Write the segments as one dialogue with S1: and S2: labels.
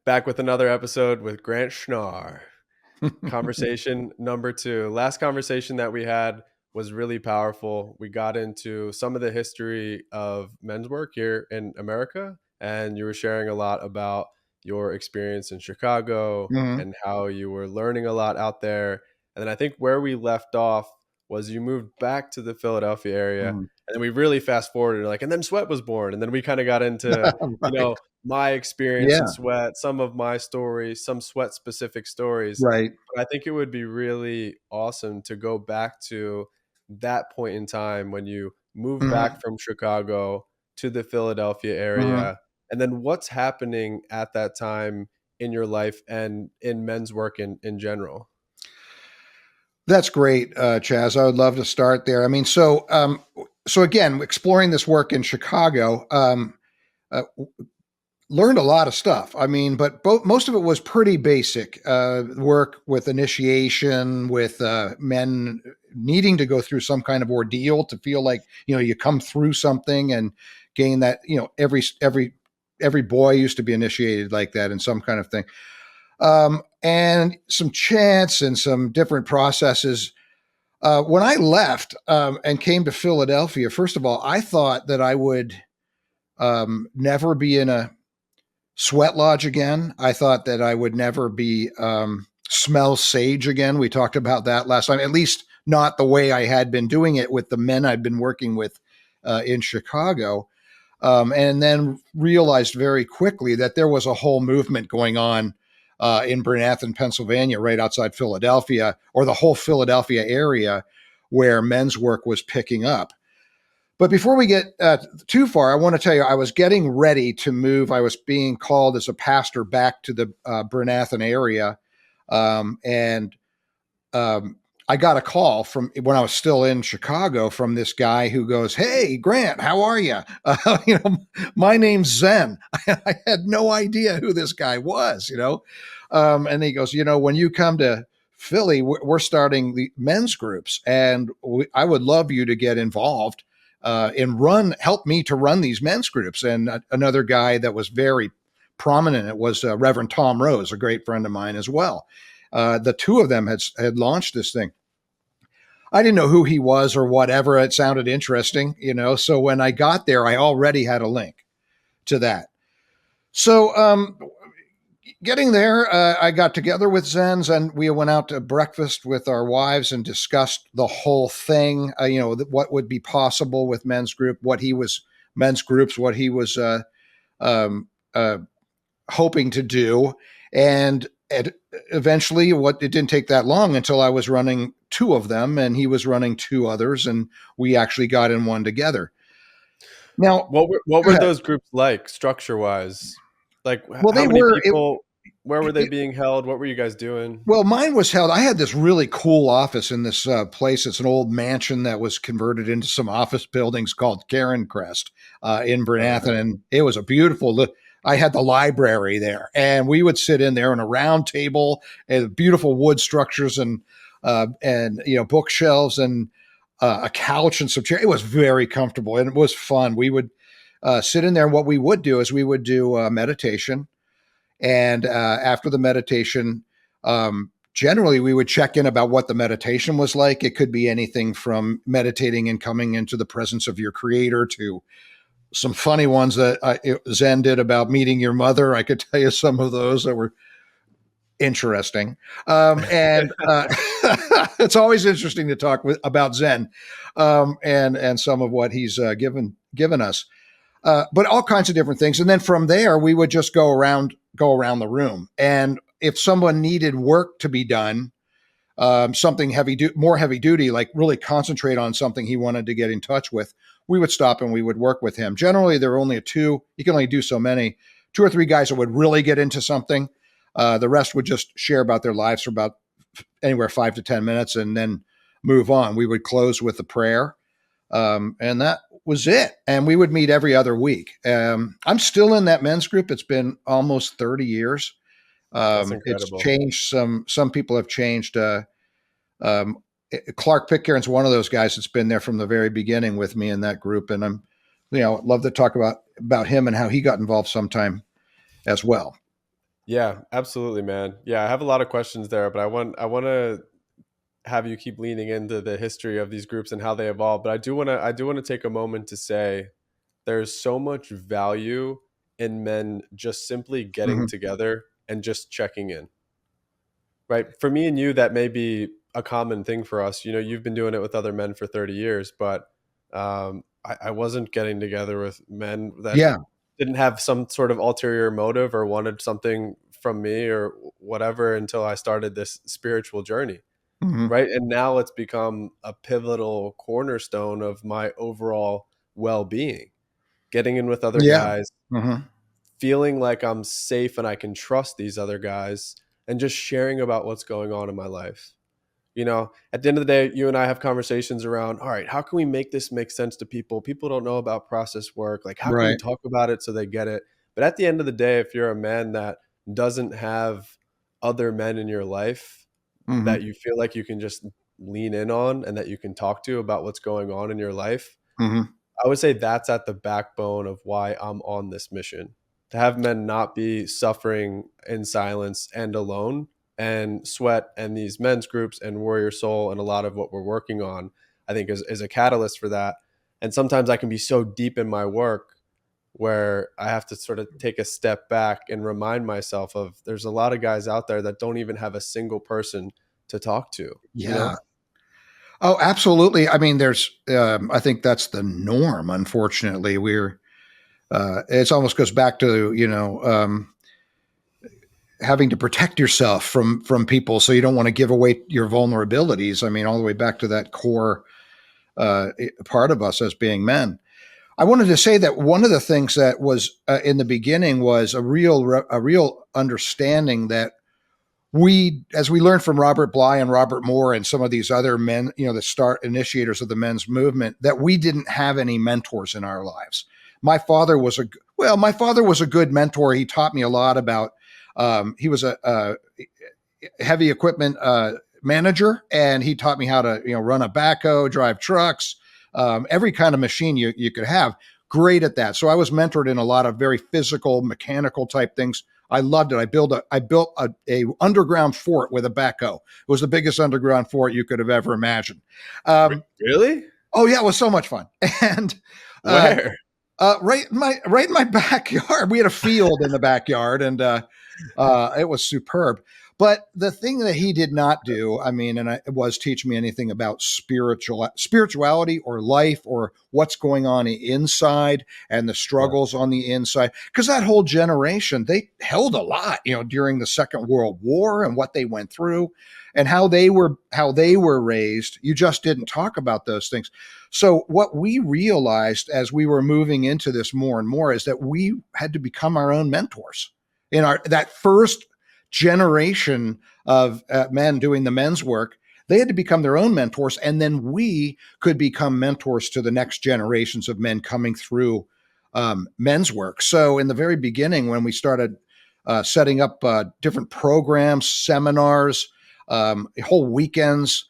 S1: Back with another episode with Grant Schnarr. Conversation number 2. Last conversation that we had was really powerful. We got into some of the history of men's work here in America, and you were sharing a lot about your experience in Chicago
S2: Mhm.
S1: and how you were learning a lot out there. And then I think where we left off was you moved back to the Philadelphia area,
S2: Mhm.
S1: and then we really fast forwarded, like, and then SWET was born, and then we kind of got into,
S2: Right.
S1: my experience in
S2: Yeah.
S1: SWET, some of my stories, some SWET specific stories.
S2: Right.
S1: But I think it would be really awesome to go back to that point in time when you moved
S2: Mhm.
S1: back from Chicago to the Philadelphia
S2: Mhm.
S1: area, and then what's happening at that time in your life and in men's work in general.
S2: That's great, Chaz. I would love to start there. I mean, so again, exploring this work in Chicago, uh, learned a lot of stuff. I mean, but most of it was pretty basic work with initiation, with men needing to go through some kind of ordeal to feel like you come through something and gain that. Every boy used to be initiated like that in some kind of thing, and some chants and some different processes. When I left and came to Philadelphia, first of all, I thought that I would never be in a sweat lodge again. I thought that I would never be smell sage again. We talked about that last time, at least not the way I had been doing it with the men I'd been working with in Chicago. And then realized very quickly that there was a whole movement going on in Bernathen, Pennsylvania, right outside Philadelphia, or the whole Philadelphia area where men's work was picking up. But before we get too far, I want to tell you, I was getting ready to move. I was being called as a pastor back to the Bernathen area. And I got a call from when I was still in Chicago from this guy who goes, "Hey, Grant, how are you? My name's Zen." I had no idea who this guy was, and he goes, "When you come to Philly, we're starting the men's groups, and I would love you to get involved and help me to run these men's groups." And another guy that was very prominent, it was Reverend Tom Rose, a great friend of mine as well. The two of them had launched this thing. I didn't know who he was or whatever. It sounded interesting, So when I got there, I already had a link to that. So getting there, I got together with Zens and we went out to breakfast with our wives and discussed the whole thing. What would be possible with men's groups, what he was um, uh, hoping to do, and eventually, it didn't take that long until I was running two of them, and he was running two others, and we actually got in one together. Now,
S1: What were those groups like, structure wise? Like,
S2: well,
S1: how
S2: they
S1: many
S2: were.
S1: people? Where were they
S2: It,
S1: being held? What were you guys doing?
S2: Well, mine was held. I had this really cool office in this place. It's an old mansion that was converted into some office buildings called Karen Crest in Bernathen, and it was a beautiful. I had the library there, and we would sit in there in a round table and beautiful wood structures and bookshelves and a couch and some chairs. It was very comfortable and it was fun. We would sit in there, and what we would do is we would do meditation. And after the meditation, generally we would check in about what the meditation was like. It could be anything from meditating and coming into the presence of your creator to some funny ones that Zen did about meeting your mother. I could tell you some of those that were interesting. And it's always interesting to talk about Zen and some of what he's given us. But all kinds of different things. And then from there, we would just go around the room. And if someone needed work to be done, something more heavy duty, like really concentrate on something he wanted to get in touch with, we would stop and we would work with him. Generally, there are only two. You can only do so many. 2 or 3 guys that would really get into something. The rest would just share about their lives for about anywhere 5 to 10 minutes and then move on. We would close with a prayer. And that was it. And we would meet every other week. I'm still in that men's group. It's been almost 30 years.
S1: That's
S2: It's
S1: incredible.
S2: changed. Some people have changed. Clark Pitcairn's one of those guys that's been there from the very beginning with me in that group. And I'm, love to talk about him and how he got involved sometime as well.
S1: Yeah, absolutely, man. Yeah, I have a lot of questions there, but I want to have you keep leaning into the history of these groups and how they evolved. But I do want to take a moment to say there's so much value in men just simply getting
S2: Hmm.
S1: together and just checking in. Right? For me and you, that may be a common thing for us. You've been doing it with other men for 30 years, but I wasn't getting together with men that
S2: Yeah.
S1: didn't have some sort of ulterior motive or wanted something from me or whatever until I started this spiritual journey.
S2: Hmm.
S1: Right. And now it's become a pivotal cornerstone of my overall well being. Getting in with other
S2: Yeah.
S1: guys,
S2: Hmm.
S1: feeling like I'm safe and I can trust these other guys, and just sharing about what's going on in my life. At the end of the day, you and I have conversations around, all right, how can we make this make sense to people? People don't know about process work. Like, how can we
S2: Right.
S1: talk about it so they get it? But at the end of the day, if you're a man that doesn't have other men in your life that
S2: Hmm.
S1: you feel like you can just lean in on and that you can talk to about what's going on in your life,
S2: Hmm.
S1: I would say that's at the backbone of why I'm on this mission, to have men not be suffering in silence and alone. And Sweat and these men's groups and Warrior Soul and a lot of what we're working on, I think is a catalyst for that. And sometimes I can be so deep in my work where I have to sort of take a step back and remind myself of there's a lot of guys out there that don't even have a single person to talk to, you
S2: Yeah.
S1: know?
S2: Oh, absolutely. I mean, I think that's the norm. Unfortunately, it's almost goes back to, having to protect yourself from people. So you don't want to give away your vulnerabilities. I mean, all the way back to that core part of us as being men. I wanted to say that one of the things that was in the beginning was a real understanding that as we learned from Robert Bly and Robert Moore and some of these other men, the start initiators of the men's movement, that we didn't have any mentors in our lives. My father was a good mentor. He taught me a lot about. He was a heavy equipment manager, and he taught me how to run a backhoe, drive trucks, every kind of machine you could have. Great at that. So I was mentored in a lot of very physical, mechanical type things. I loved it. I built a underground fort with a backhoe. It was the biggest underground fort you could have ever imagined. Um,
S1: Really?
S2: oh yeah, it was so much fun. And uh,
S1: Where?
S2: right in my backyard, we had a field in the backyard, and it was superb. But the thing that he did not do, I mean, it was teach me anything about spirituality or life or what's going on inside and the
S1: Yeah.
S2: struggles on the inside. Because that whole generation, they held a lot, during the Second World War and what they went through and how they were raised. You just didn't talk about those things. So what we realized as we were moving into this more and more is that we had to become our own mentors in our that first generation of men doing the men's work. They had to become their own mentors, and then we could become mentors to the next generations of men coming through men's work. So in the very beginning, when we started setting up different programs, seminars, whole weekends,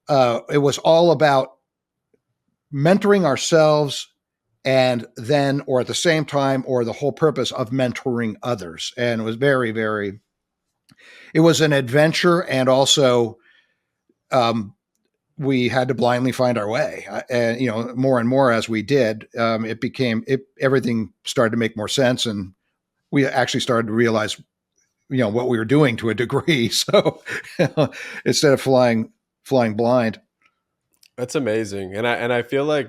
S2: it was all about mentoring ourselves and then or at the same time or the whole purpose of mentoring others. And it was very, very, it was an adventure, and also um, we had to blindly find our way. And more and more as we did, everything started to make more sense, and we actually started to realize what we were doing to a degree. So instead of flying blind.
S1: That's amazing. And I feel like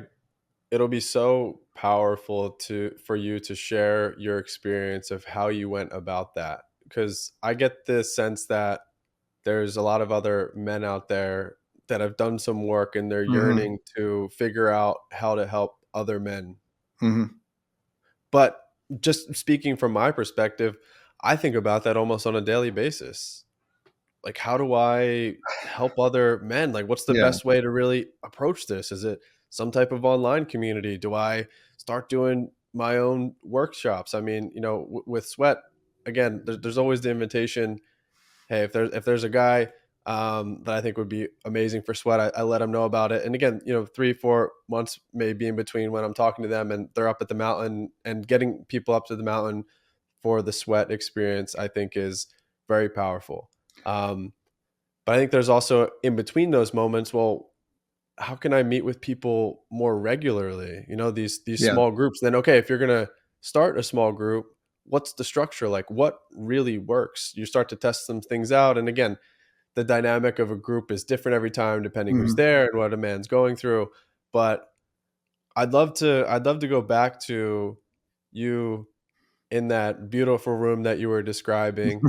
S1: it'll be so powerful to for you to share your experience of how you went about that, because I get this sense that there's a lot of other men out there that have done some work and they're
S2: Hmm.
S1: yearning to figure out how to help other men.
S2: Hmm.
S1: But just speaking from my perspective, I think about that almost on a daily basis. Like, how do I help other men? Like, what's the
S2: Yeah.
S1: best way to really approach this? Is it some type of online community? Do I start doing my own workshops? I mean, with Sweat, again, there's always the invitation. Hey, if there's a guy that I think would be amazing for Sweat, I let him know about it. And again, 3-4 months may be in between when I'm talking to them and they're up at the mountain, and getting people up to the mountain for the SWET experience, I think is very powerful. But I think there's also in between those moments, well, how can I meet with people more regularly? You know, these
S2: Yeah.
S1: small groups. Then okay, if you're gonna start a small group, what's the structure like? What really works? You start to test some things out. And again, the dynamic of a group is different every time depending who's
S2: Mhm.
S1: there and what a man's going through. But I'd love to go back to you in that beautiful room that you were describing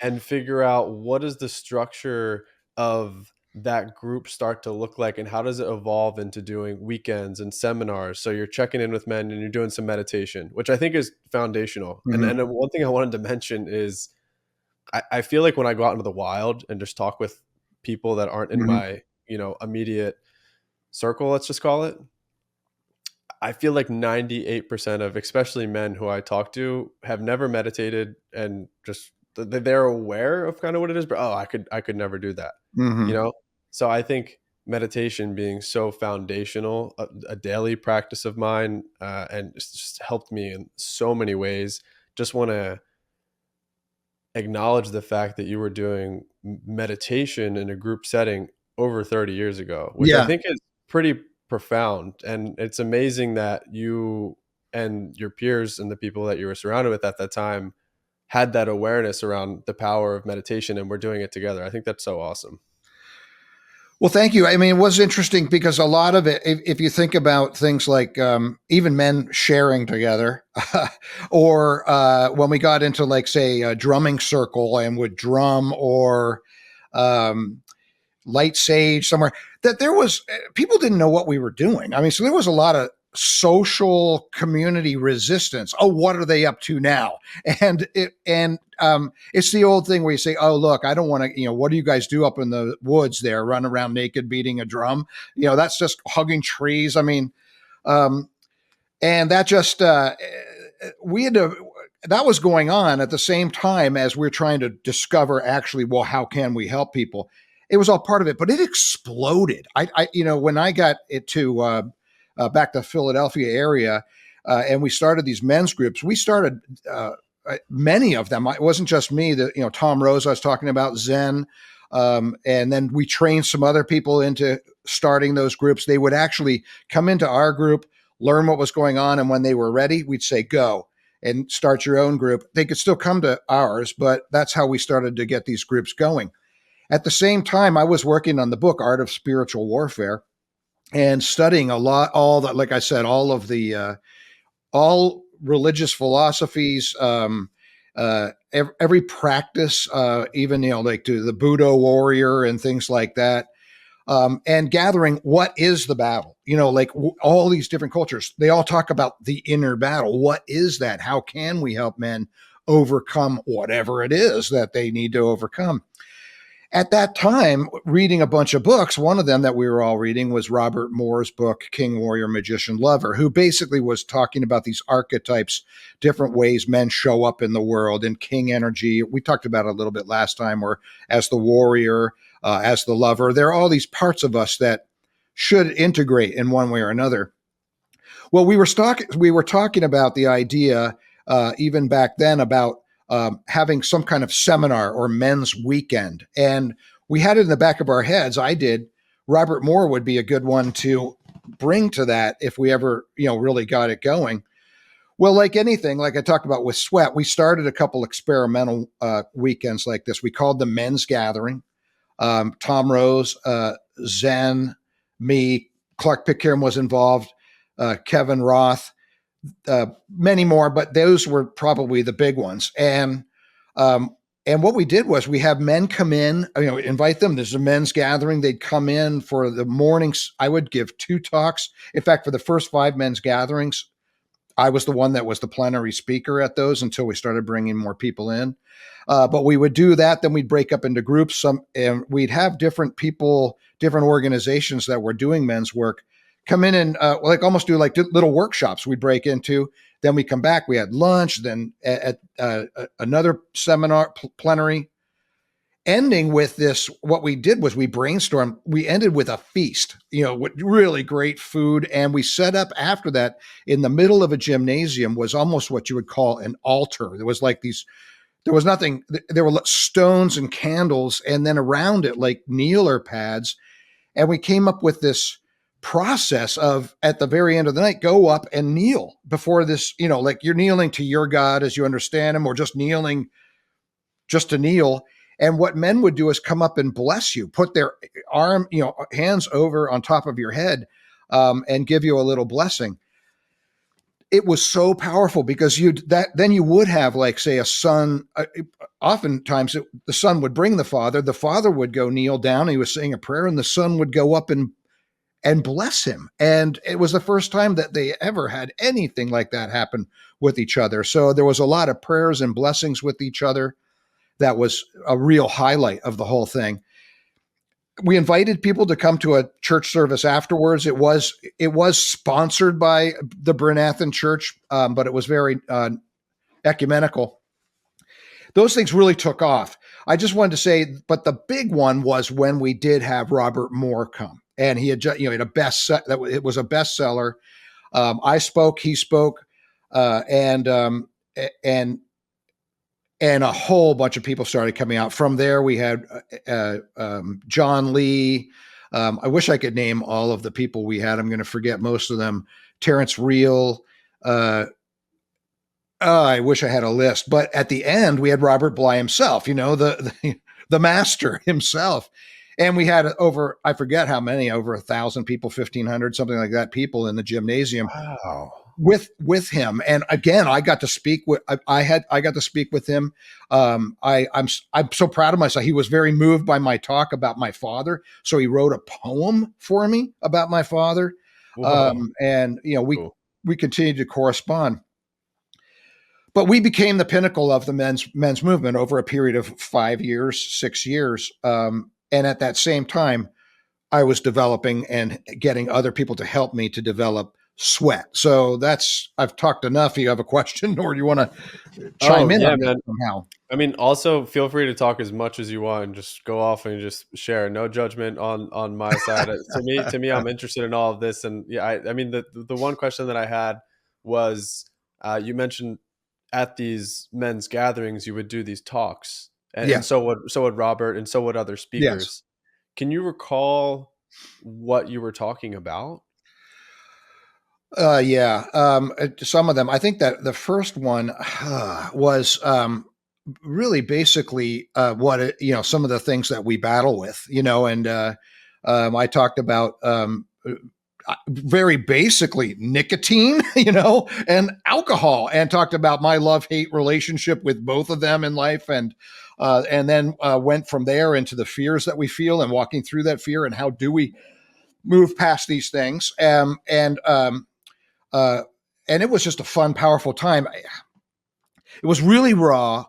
S1: and figure out what does the structure of that group start to look like, and how does it evolve into doing weekends and seminars, so you're checking in with men and you're doing some meditation, which I think is foundational. And
S2: Mhm.
S1: one thing I wanted to mention is I feel like when I go out into the wild and just talk with people that aren't in
S2: Mhm.
S1: my, you know, immediate circle, let's just call it, I feel like 98% of especially men who I talk to have never meditated, and just they're aware of kind of what it is, but oh, I could never do that, you
S2: Mhm.
S1: know? So I think meditation being so foundational, a daily practice of mine, and it's just helped me in so many ways. Just want to acknowledge the fact that you were doing meditation in a group setting over 30 years ago, which I
S2: Yeah.
S1: think is pretty profound. And it's amazing that you and your peers and the people that you were surrounded with at that time had that awareness around the power of meditation and we're doing it together. I think that's so awesome.
S2: Well, thank you. I mean, it was interesting because a lot of it, if you think about things like even men sharing together, or when we got into, like, say, a drumming circle and would drum, or um, light sage somewhere, that there was people didn't know what we were doing. I mean, so there was a lot of social community resistance. Oh, what are they up to now? And it's the old thing where you say, oh, look, I don't want to, what do you guys do up in the woods there, run around naked beating a drum? That's just hugging trees. I mean, um, and that just we had to that was going on at the same time as we're trying to discover, actually, well, how can we help people. It was all part of it, but it exploded. When I got it to back to Philadelphia area, and we started these men's groups. We started many of them. It wasn't just me. Tom Rose I was talking about, Zen, and then we trained some other people into starting those groups. They would actually come into our group, learn what was going on, and when they were ready, we'd say, go and start your own group. They could still come to ours, but that's how we started to get these groups going. At the same time, I was working on the book Art of Spiritual Warfare and studying a lot, all that, like I said, all of the all religious philosophies, every practice, even like to the Buddha warrior and things like that, and gathering what is the battle. Like all these different cultures, they all talk about the inner battle. What is that? How can we help men overcome whatever it is that they need to overcome? At that time, reading a bunch of books, one of them that we were all reading was Robert Moore's book, King, Warrior, Magician, Lover, who basically was talking about these archetypes, different ways men show up in the world, and king energy. We talked about it a little bit last time, or as the warrior, as the lover. There are all these parts of us that should integrate in one way or another. Well, we were talking about the idea, even back then, about having some kind of seminar or men's weekend, and we had it in the back of our heads. I did. Robert Moore would be a good one to bring to that if we ever, really got it going. Well, like anything, like I talked about with SWET, we started a couple experimental weekends like this. We called them Men's Gathering. Tom Rose, Zen, me, Clark Pitcairn was involved, Kevin Roth, many more, but those were probably the big ones. And what we did was we have men come in, invite them. There's a men's gathering. They'd come in for the mornings. I would give 2 talks. In fact, for the first 5 men's gatherings, I was the one that was the plenary speaker at those until we started bringing more people in. But we would do that. Then we'd break up into groups. And we'd have different people, different organizations that were doing men's work come in and like almost do like little workshops we'd break into. Then we come back. We had lunch. Then at another seminar plenary. ending with this. What we did was we brainstormed. We ended with a feast, with really great food. And we set up after that in the middle of a gymnasium was almost what you would call an altar. There was like these, there was nothing, there were stones and candles, and then around it, like kneeler pads. And we came up with this process of, at the very end of the night, go up and kneel before this, like you're kneeling to your God as you understand him, or just kneeling just to kneel. And what men would do is come up and bless you, put their hands over on top of your head, and give you a little blessing. It was so powerful because then you would have, like, say, a son. Oftentimes the son would bring the father would go kneel down. He was saying a prayer, and the son would go up and bless him. And it was the first time that they ever had anything like that happen with each other. So there was a lot of prayers and blessings with each other. That was a real highlight of the whole thing. We invited people to come to a church service afterwards. It was sponsored by the Brenathan Church, but it was very ecumenical. Those things really took off. I just wanted to say, but the big one was when we did have Robert Moore come, and he had had a it was a bestseller. I spoke, he spoke, and a whole bunch of people started coming out. From there, we had John Lee. I wish I could name all of the people we had. I'm going to forget most of them. Terrence Real. I wish I had a list. But at the end, we had Robert Bly himself, the master himself. And we had I forget how many, over 1,000 people, 1,500, something like that, people in the gymnasium.
S1: Wow.
S2: With him. And again, I got to speak with I got to speak with him. I'm so proud of myself. He was very moved by my talk about my father, so he wrote a poem for me about my father. And we continued to correspond. But we became the pinnacle of the men's movement over a period of 5 years, 6 years. And at that same time, I was developing and getting other people to help me to develop SWET. So I've talked enough. You have a question, or do you want to chime in on that somehow?
S1: I mean, also feel free to talk as much as you want and just go off and just share. No judgment on my side. To me, I'm interested in all of this. And yeah, I mean, the one question that I had was, you mentioned at these men's gatherings, you would do these talks, and so would Robert, and so would other speakers. Yes. Can you recall what you were talking about?
S2: Some of them. I think that the first one was really basically what some of the things that we battle with, and I talked about very basically nicotine, and alcohol, and talked about my love-hate relationship with both of them in life, and then went from there into the fears that we feel and walking through that fear, and how do we move past these things, and it was just a fun, powerful time. It was really raw,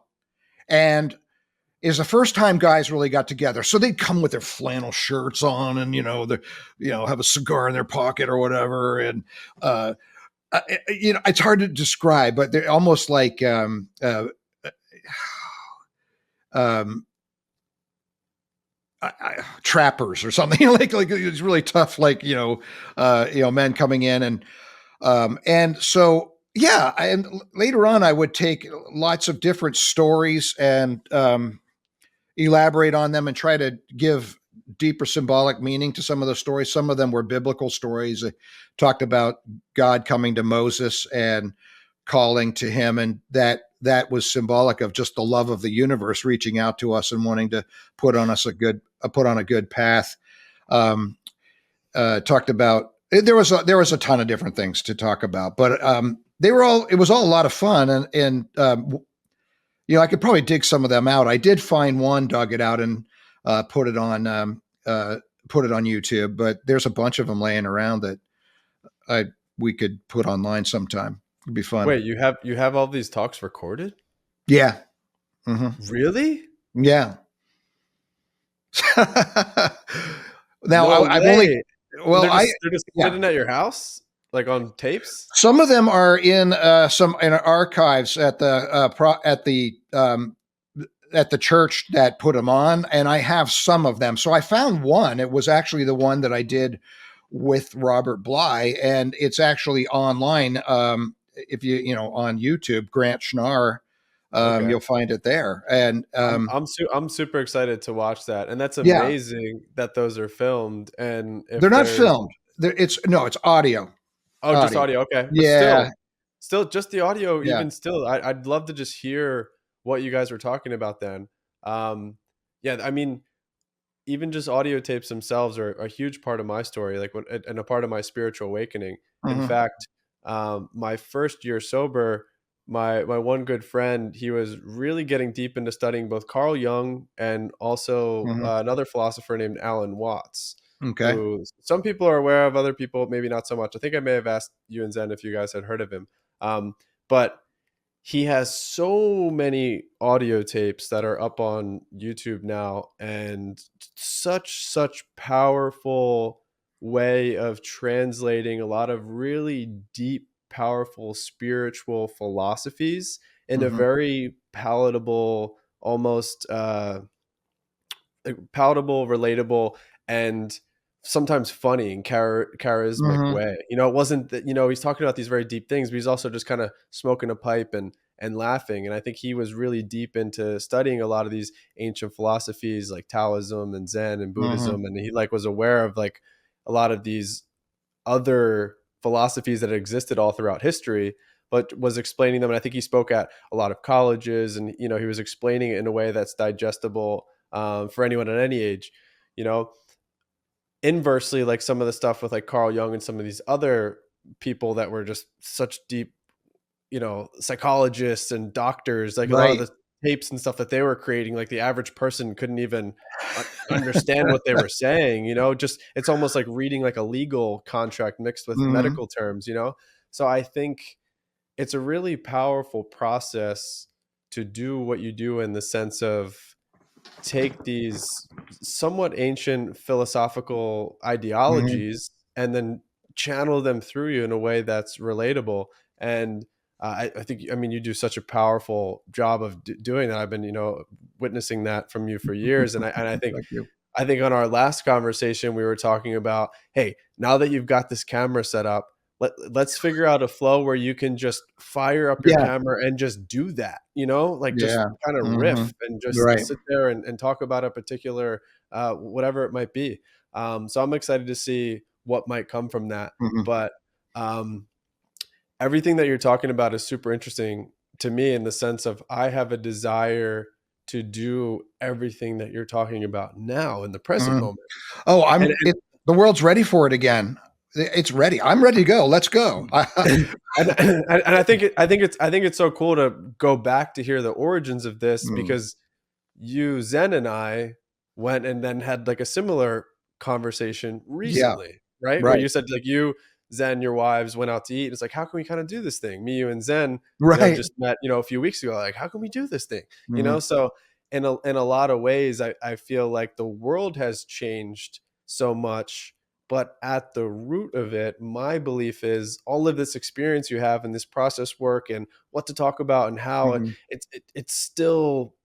S2: and it was the first time guys really got together. So they'd come with their flannel shirts on, and have a cigar in their pocket or whatever. And it's hard to describe, but they're almost like trappers or something. like it's really tough, men coming in, and so, yeah. And later on, I would take lots of different stories and elaborate on them and try to give deeper symbolic meaning to some of the stories. Some of them were biblical stories. I talked about God coming to Moses and calling to him, and that was symbolic of just the love of the universe reaching out to us and wanting to put on a good path. Talked about, there was a ton of different things to talk about, but it was all a lot of fun, and I could probably dig some of them out. I did find one, dug it out, and put it on YouTube, but there's a bunch of them laying around that we could put online sometime. It'd be fun.
S1: Wait, you have all these talks recorded?
S2: Yeah.
S1: Mm-hmm. Really?
S2: Yeah. Now, I've only. Well,
S1: they're just sitting at your house, like on tapes.
S2: Some of them are in archives at the at the church that put them on, and I have some of them. So I found one. It was actually the one that I did with Robert Bly, and it's actually online. If you know on YouTube, Grant Schnarr,
S1: Okay.
S2: you'll find it there. And
S1: I'm super excited to watch that, and that's
S2: yeah,
S1: amazing that those are filmed. And
S2: they're
S1: if
S2: not
S1: there's
S2: filmed. It's no, it's audio.
S1: oh, just
S2: Audio.
S1: audio, okay, but
S2: Yeah,
S1: still, just the audio.
S2: yeah.
S1: Even still, I'd love to just hear what you guys were talking about then. Um, yeah, I mean, even just audio tapes themselves are a huge part of my story, like what, and a part of my spiritual awakening. In
S2: Hmm.
S1: fact, my first year sober, my one good friend, he was really getting deep into studying both Carl Jung and also
S2: Hmm.
S1: another philosopher named Alan Watts,
S2: Okay.
S1: who some people are aware of, other people maybe not so much. I think I may have asked you and Zen if you guys had heard of him, but he has so many audio tapes that are up on YouTube now, and such powerful way of translating a lot of really deep, powerful spiritual philosophies in a
S2: Hmm.
S1: very palatable, almost like, palatable, relatable, and sometimes funny and charismatic
S2: Hmm.
S1: way. You know, it wasn't that, you know, he's talking about these very deep things, but he's also just kind of smoking a pipe and laughing. And I think he was really deep into studying a lot of these ancient philosophies like Taoism and Zen and
S2: Hmm.
S1: Buddhism, and he like was aware of like a lot of these other philosophies that existed all throughout history, but was explaining them. And I think he spoke at a lot of colleges, and you know, he was explaining it in a way that's digestible for anyone at any age. You know, inversely, like some of the stuff with like Carl Jung and some of these other people that were just such deep, you know, psychologists and doctors, like a lot of
S2: Right.
S1: the tapes and stuff that they were creating, like the average person couldn't even understand what they were saying, you know, just it's almost like reading like a legal contract mixed with
S2: Hmm.
S1: medical terms, you know. So I think it's a really powerful process to do what you do, in the sense of take these somewhat ancient philosophical
S2: Hmm.
S1: ideologies and then channel them through you in a way that's relatable. And I think, I mean, you do such a powerful job of doing that. I've been, you know, witnessing that from you for years. And I think
S2: Thank you.
S1: on our last conversation, we were talking about, hey, now that you've got this camera set up, let's figure out a flow where you can just fire up your
S2: Yeah.
S1: camera and just do that, you know, like just
S2: Yeah.
S1: kind of
S2: Hmm.
S1: riff and just
S2: Right.
S1: sit there and talk about a particular, whatever it might be. So I'm excited to see what might come from that.
S2: Hmm.
S1: But um, everything that you're talking about is super interesting to me, in the sense of I have a desire to do everything that you're talking about now in the present
S2: Hmm.
S1: moment.
S2: Oh,
S1: And
S2: the world's ready for it again. It's ready. I'm ready to go. Let's go.
S1: and I think it's so cool to go back to hear the origins of this,
S2: Mm.
S1: because you, Zen, and I went and then had like a similar conversation
S2: Yeah.
S1: recently, right? Where
S2: Right.
S1: you said like you, Zen, your wives went out to eat. It's like, how can we kind of do this thing? Me, you, and Zen, you know,
S2: Right.
S1: just met, you know, a few weeks ago. Like, how can we do this thing? You know,
S2: Hmm.
S1: so in a lot of ways, I feel like the world has changed so much, but at the root of it, my belief is all of this experience you have in this process work and what to talk about and how
S2: Hmm.
S1: it's still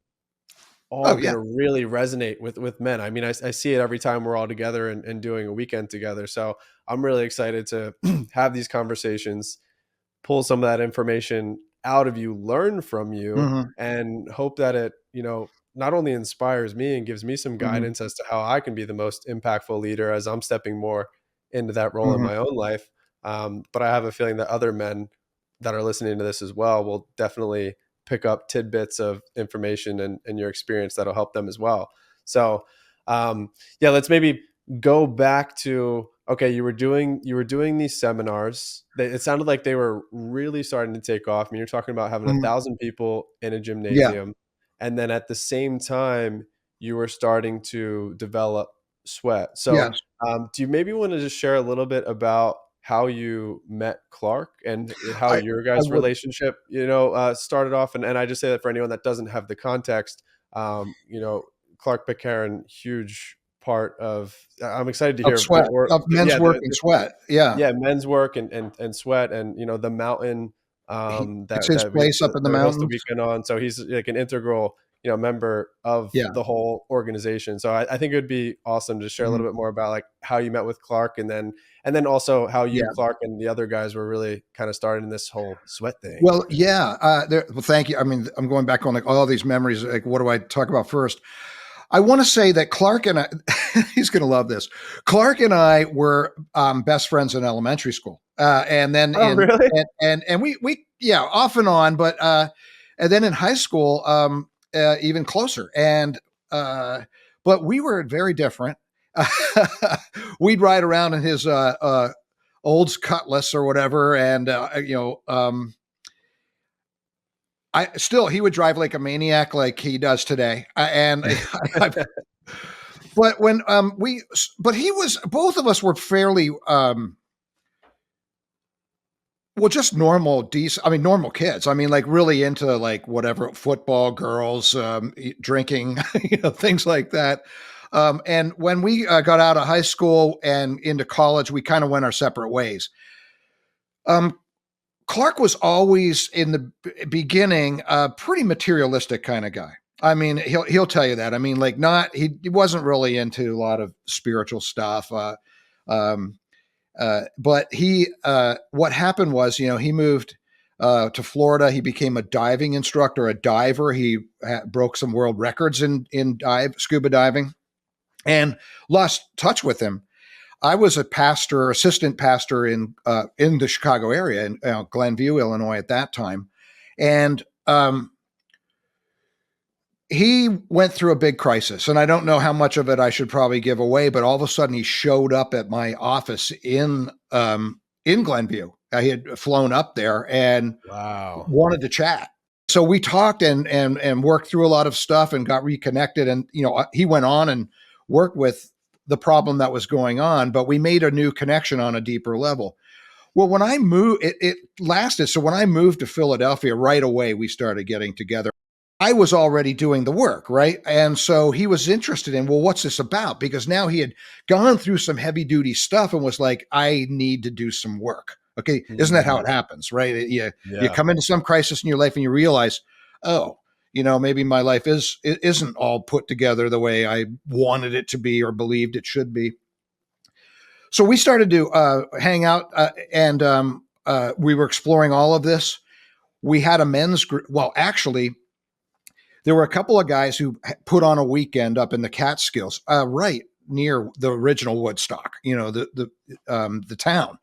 S1: all
S2: Oh
S1: going
S2: yeah.
S1: to really resonate with men. I mean, I see it every time we're all together and doing a weekend together. So I'm really excited to have these conversations, pull some of that information out of you, learn from you,
S2: Hmm.
S1: and hope that it, you know, not only inspires me and gives me some
S2: Hmm.
S1: guidance as to how I can be the most impactful leader as I'm stepping more into that role in
S2: Hmm.
S1: my own life. But I have a feeling that other men that are listening to this as well will definitely pick up tidbits of information and your experience that'll help them as well. So, yeah, let's maybe go back to, okay, you were doing these seminars. It sounded like they were really starting to take off. I mean, you're talking about having a
S2: Hmm.
S1: thousand people in a
S2: Yeah.
S1: gymnasium, and then at the same time you were starting to develop Sweat. So
S2: Yes.
S1: do you maybe want to just share a little bit about how you met Clark and how
S2: I
S1: your
S2: I
S1: guys'
S2: would.
S1: relationship, you know, started off? And I just say that for anyone that doesn't have the context, you know, Clark Pitcairn, huge part of. I'm excited to
S2: Of
S1: hear
S2: sweat, of men's
S1: yeah,
S2: work and sweat. Yeah.
S1: yeah, men's work and Sweat, and you know the mountain
S2: It's his
S1: that we
S2: place up in the
S1: that we host the
S2: mountains.
S1: weekend on. So he's like an integral, member of
S2: Yeah.
S1: the whole organization. So I think it would be awesome to share a
S2: Mhm.
S1: little bit more about like how you met with Clark, and then also how you,
S2: Yeah.
S1: Clark, and the other guys were really kind of starting this whole sweat thing.
S2: Well, yeah. Well, thank you. I mean, I'm going back on like all these memories. Like, what do I talk about first? I want to say that Clark and I, he's going to love this. Clark and I were best friends in elementary school, and then
S1: Oh,
S2: in
S1: really?
S2: and we yeah, off and on, but and then in high school, even closer. And but we were very different. We'd ride around in his Olds Cutlass or whatever, and I still he would drive like a maniac, like he does today, but when but he was both of us were fairly well, just normal, decent. I mean, normal kids. I mean, like really into like whatever football, girls, drinking, things like that. And when we got out of high school and into college, we kind of went our separate ways. Um, Clark was always in the beginning a pretty materialistic kind of guy. I mean, he'll tell you that. I mean, like not he wasn't really into a lot of spiritual stuff. Um, but he what happened was, he moved to Florida. He became a diving instructor, a diver. He broke some world records in scuba diving, and lost touch with him. I was a pastor, assistant pastor in the Chicago area in Glenview, Illinois at that time, and he went through a big crisis. And I don't know how much of it I should probably give away, but all of a sudden he showed up at my office in Glenview. I had flown up there and
S1: Wow.
S2: wanted to chat. So we talked and worked through a lot of stuff and got reconnected. And he went on and worked with the problem that was going on, but we made a new connection on a deeper level. Well, when I moved, it lasted. So when I moved to Philadelphia, right away we started getting together. I was already doing the work, right? And so he was interested in, well, what's this about? Because now he had gone through some heavy duty stuff and was like, I need to do some work. Okay. Isn't that how
S1: Mhm.
S2: it happens, right? You
S1: Yeah.
S2: come into some crisis in your life and you realize, oh, maybe my life isn't all put together the way I wanted it to be or believed it should be. So we started to hang out and we were exploring all of this. We had a men's group. Well, actually, there were a couple of guys who put on a weekend up in the Catskills, right near the original Woodstock, the town,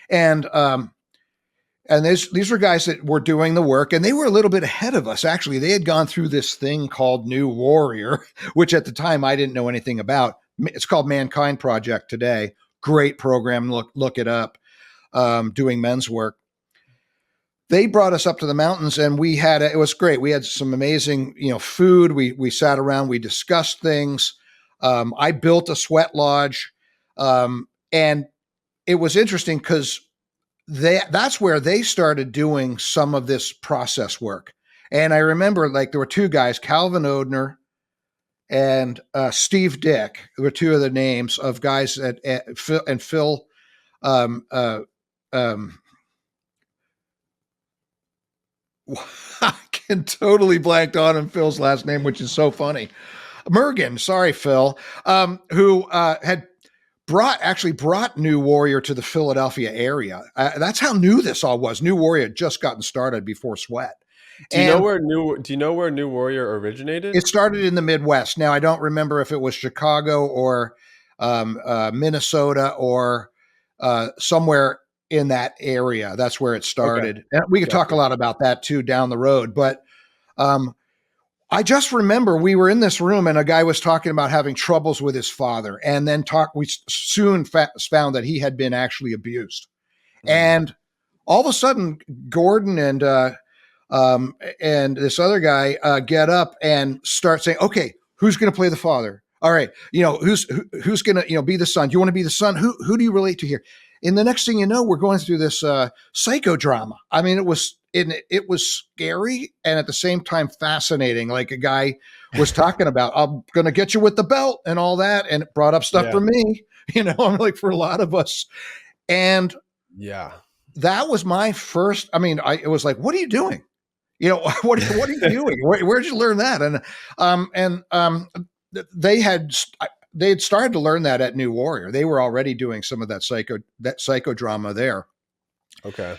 S2: and these were guys that were doing the work, and they were a little bit ahead of us. Actually, they had gone through this thing called New Warrior, which at the time I didn't know anything about. It's called Mankind Project today. Great program. Look it up. Doing men's work. They brought us up to the mountains and it was great. We had some amazing, food. We sat around, we discussed things. I built a sweat lodge. And it was interesting because that's where they started doing some of this process work. And I remember like there were two guys, Calvin Odner and Steve Dick, were two of the names of guys at Phil, um, uh, um, I can totally blanked on him Phil's last name, which is so funny. Mergen, sorry, Phil, who had brought New Warrior to the Philadelphia area. That's how new this all was. New Warrior had just gotten started before Sweat, and
S1: Do you know where New Warrior originated?
S2: it started in the Midwest. Now I don't remember if it was Chicago or Minnesota or somewhere in that area. That's where it
S1: Okay.
S2: started, and we could talk a
S1: Gotcha.
S2: lot about that too down the road, but. Um, I just remember we were in this room and a guy was talking about having troubles with his father, and then we soon found that he had been actually abused.
S1: Mm.
S2: And all of a sudden, Gordon and this other guy get up and start saying, "Okay, who's going to play the father? All right, who's going to be the son? Do you want to be the son? Who do you relate to here?" And the next thing you know, we're going through this psychodrama. I mean, it was scary and at the same time fascinating. Like a guy was talking about, "I'm going to get you with the belt" and all that, and it brought up stuff
S1: Yeah.
S2: for me. I'm like for a lot of us, and
S1: Yeah.
S2: that was my first. I mean, it was like, "What are you doing?" What are you doing? Where'd you learn that? They had they had started to learn that at New Warrior. They were already doing some of that psychodrama there.
S1: Okay.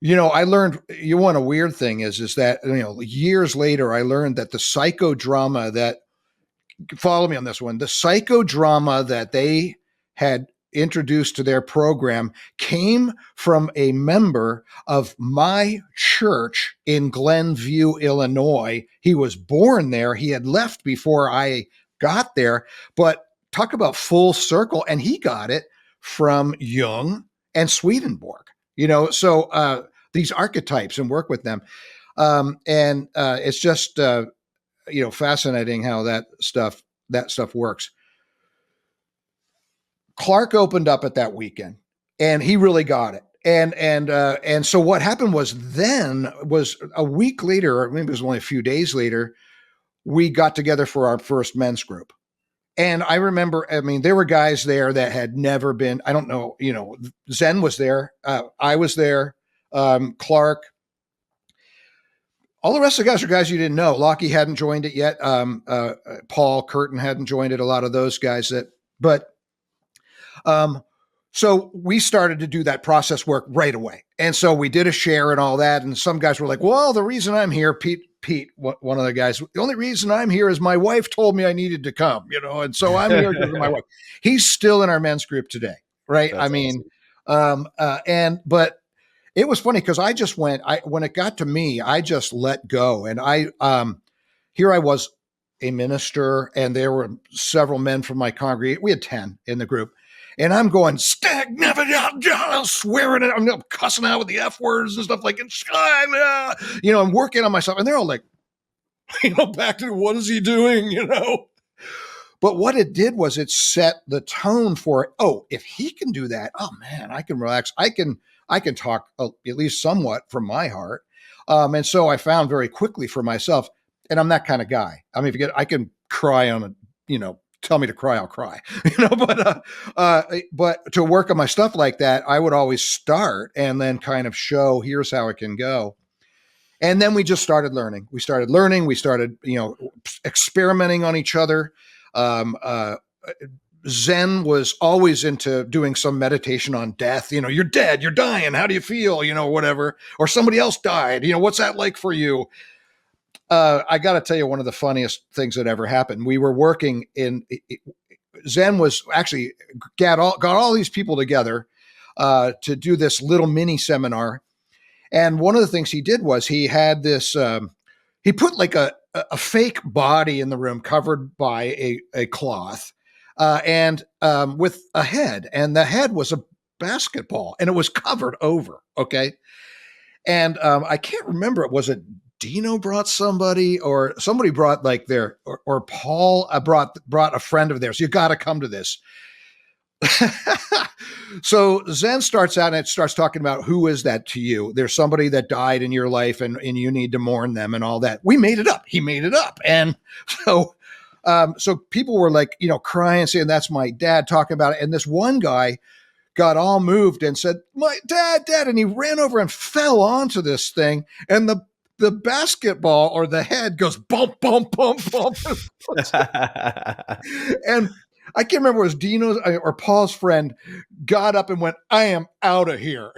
S2: I learned, a weird thing is that, years later, I learned that the psychodrama that, follow me on this one, the psychodrama that they had introduced to their program came from a member of my church in Glenview, Illinois. He was born there. He had left before I got there, but talk about full circle. And he got it from Jung and Swedenborg, so these archetypes and work with them. It's just, fascinating how that stuff works. Clark opened up at that weekend, and he really got it. And so what happened was a week later, or maybe it was only a few days later, we got together for our first men's group. And I remember, there were guys there that had never been, I don't know, Zen was there. I was there. Clark. All the rest of the guys are guys you didn't know. Lockie hadn't joined it yet. Paul Curtin hadn't joined it. A lot of those guys so we started to do that process work right away. And so we did a share and all that. And some guys were like, well, the reason I'm here, Pete, one of the guys, the only reason I'm here is my wife told me I needed to come, and so I'm here because of my wife. He's still in our men's group today. Right.
S1: That's
S2: Awesome. But it was funny because I just went, when it got to me, I just let go. And here I was, a minister, and there were several men from my congregation. We had 10 in the group. And I'm going, stag, never, swearing it. I'm cussing out with the F words and stuff like it. I'm working on myself. And they're all like, back to what is he doing, But what it did was it set the tone for, if he can do that, oh man, I can relax. I can talk at least somewhat from my heart. And so I found very quickly for myself, and I'm that kind of guy. I can cry on tell me to cry, I'll cry, but to work on my stuff like that, I would always start and then kind of show, here's how it can go. And then we just started learning. We started, experimenting on each other. Zen was always into doing some meditation on death. You're dead, you're dying. How do you feel? Whatever. Or somebody else died. What's that like for you? I got to tell you, one of the funniest things that ever happened. We were working Zen was actually got all these people together to do this little mini seminar. And one of the things he did was he had this, he put like a fake body in the room covered by a cloth and with a head. And the head was a basketball and it was covered over. Okay. And I can't remember, was it Dino brought somebody, or somebody brought like or Paul brought a friend of theirs. You got to come to this. So Zen starts out and it starts talking about, who is that to you? There's somebody that died in your life and you need to mourn them and all that. We made it up. He made it up. And so people were like, crying, saying, that's my dad, talking about it. And this one guy got all moved and said, my dad. And he ran over and fell onto this thing. And the basketball, or the head, goes bump, bump, bump, bump. And I can't remember, it was Dino's or Paul's friend got up and went, I am out of here,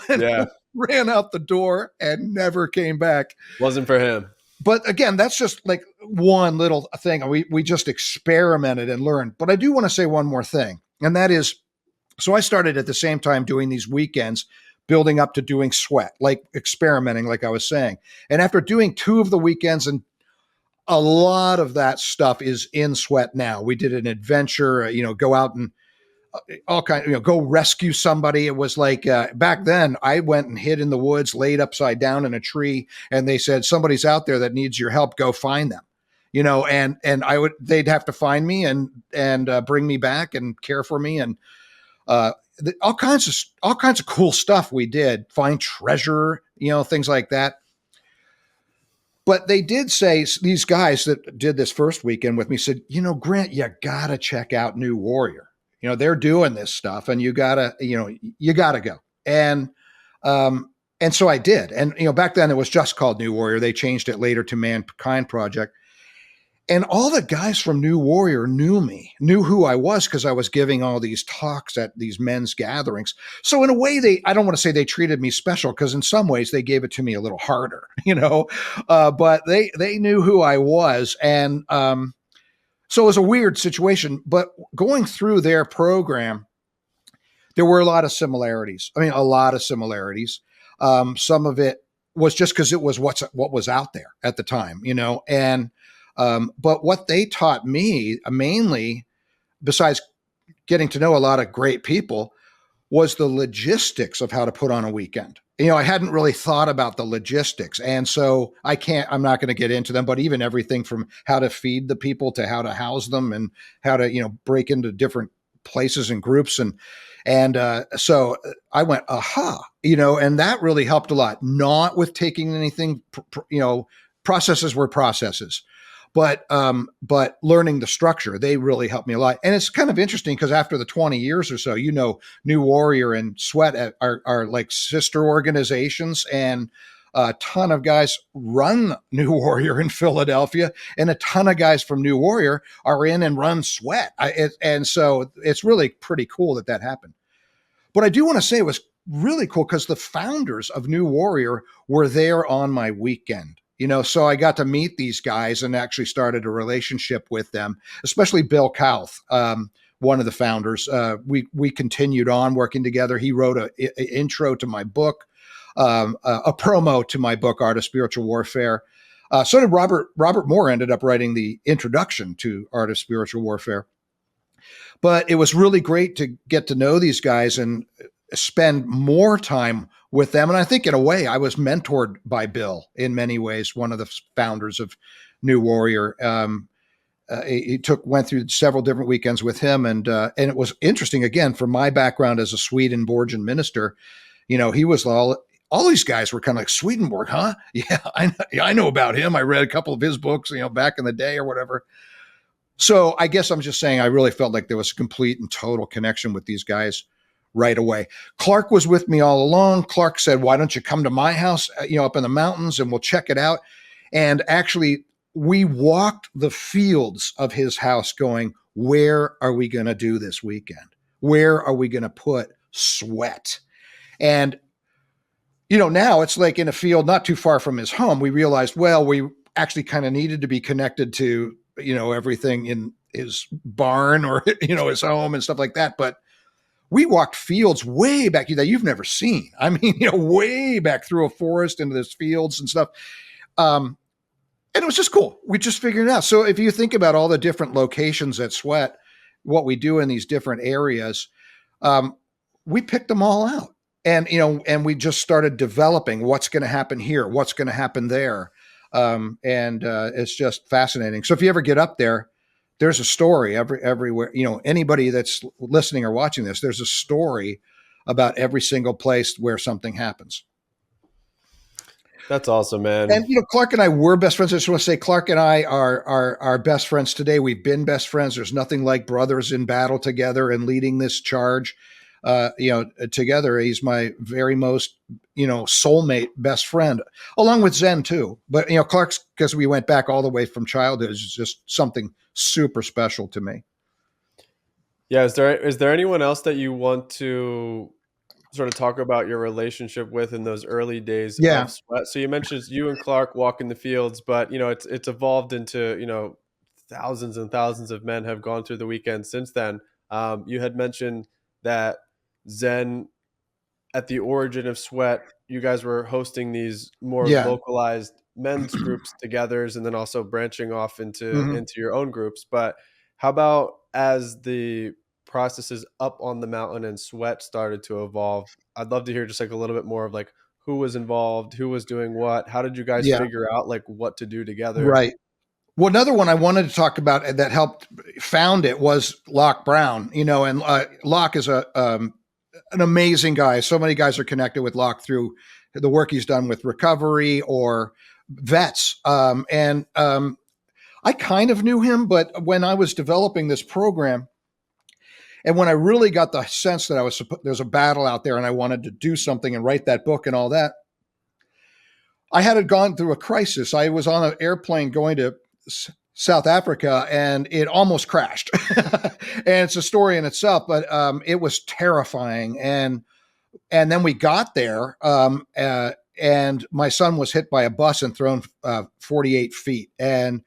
S2: and ran out the door and never came back.
S1: Wasn't for him.
S2: But again, that's just like one little thing. We just experimented and learned. But I do want to say one more thing. And that is, so I started at the same time doing these weekends, building up to doing SWET, like experimenting, like I was saying. And after doing 2 of the weekends, and a lot of that stuff is in SWET now. We did an adventure, go out and all kind, go rescue somebody. It was like back then I went and hid in the woods, laid upside down in a tree, and they said, somebody's out there that needs your help. Go find them, and they'd have to find me and bring me back and care for me. And all kinds of cool stuff we did, find treasure, things like that. But they did say, these guys that did this first weekend with me said, Grant, you got to check out New Warrior. They're doing this stuff and you gotta go. And And so I did. And, back then it was just called New Warrior. They changed it later to Mankind Project. And all the guys from New Warrior knew me, knew who I was, because I was giving all these talks at these men's gatherings. So in a way, I don't want to say they treated me special, because in some ways they gave it to me a little harder, but they knew who I was. And so it was a weird situation. But going through their program, there were a lot of similarities. I mean, a lot of similarities. Some of it was just because it was what was out there at the time, and but what they taught me mainly, besides getting to know a lot of great people, was the logistics of how to put on a weekend. I hadn't really thought about the logistics. And so I'm not going to get into them, but even everything from how to feed the people to how to house them and how to, break into different places and groups. And so I went, aha, and that really helped a lot. Not with taking anything, processes were processes, but learning the structure, they really helped me a lot. And it's kind of interesting because after the 20 years or so, New Warrior and SWET are like sister organizations, and a ton of guys run New Warrior in Philadelphia, and a ton of guys from New Warrior are in and run SWET. And so it's really pretty cool that happened. But I do want to say it was really cool because the founders of New Warrior were there on my weekend. So I got to meet these guys and actually started a relationship with them, especially Bill Kauth, one of the founders. We continued on working together. He wrote an intro to my book, a promo to my book, Art of Spiritual Warfare. So did Robert. Robert Moore ended up writing the introduction to Art of Spiritual Warfare. But it was really great to get to know these guys and spend more time with them. And I think in a way I was mentored by Bill in many ways, one of the founders of New Warrior. He went through several different weekends with him. And it was interesting, again, from my background as a Swedenborgian minister, he was all these guys were kind of like, Swedenborg, huh? Yeah, I know about him. I read a couple of his books, back in the day or whatever. So I guess I'm just saying I really felt like there was a complete and total connection with these guys right away. Clark was with me all along. Clark said, why don't you come to my house, up in the mountains, and we'll check it out. And actually, we walked the fields of his house going, where are we going to do this weekend? Where are we going to put SWET? And, now it's like in a field not too far from his home. We realized, well, we actually kind of needed to be connected to, everything in his barn or, his home and stuff like that. But we walked fields way back that you've never seen. I mean, way back through a forest into those fields and stuff. And it was just cool. We just figured it out. So if you think about all the different locations at SWET, what we do in these different areas, we picked them all out. And, and we just started developing what's going to happen here, what's going to happen there. And it's just fascinating. So if you ever get up there, there's a story everywhere. Anybody that's listening or watching this, there's a story about every single place where something happens.
S1: That's awesome, man.
S2: And Clark and I were best friends. I just want to say, Clark and I are best friends today. We've been best friends. There's nothing like brothers in battle together and leading this charge. Together, he's my very most, soulmate best friend, along with Zen too. But, Clark's, because we went back all the way from childhood, is just something super special to me.
S1: Yeah. Is there anyone else that you want to sort of talk about your relationship with in those early days of SWET? So you mentioned you and Clark walk in the fields, but, it's evolved into, thousands and thousands of men have gone through the weekend since then. You had mentioned that Zen, at the origin of SWET, you guys were hosting these more localized men's groups togethers, and then also branching off into your own groups. But how about as the processes up on the mountain and SWET started to evolve? I'd love to hear just like a little bit more of like who was involved, who was doing what, how did you guys figure out like what to do together?
S2: Right. Well, another one I wanted to talk about that helped found it was Locke Brown, and Locke is an amazing guy. So many guys are connected with Locke through the work he's done with recovery or vets. I kind of knew him, but when I was developing this program, and when I really got the sense that there's a battle out there and I wanted to do something and write that book and all that, I had gone through a crisis. I was on an airplane going to South Africa, and it almost crashed. And it's a story in itself, but it was terrifying. And then we got there, and my son was hit by a bus and thrown 48 feet, and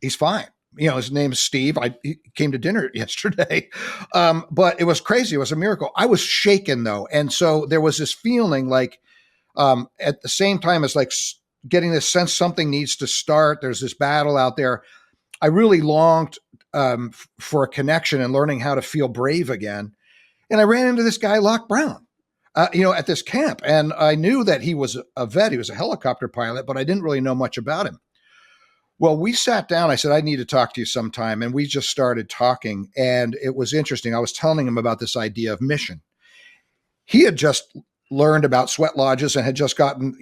S2: he's fine. You know, his name's Steve. He came to dinner yesterday, but it was crazy. It was a miracle. I was shaken though, and so there was this feeling like, at the same time as like getting this sense something needs to start. There's this battle out there. I really longed for a connection and learning how to feel brave again. And I ran into this guy, Locke Brown, at this camp. And I knew that he was a vet. He was a helicopter pilot, but I didn't really know much about him. Well, we sat down. I said, I need to talk to you sometime. And we just started talking. And it was interesting. I was telling him about this idea of mission. He had just learned about sweat lodges and had just gotten,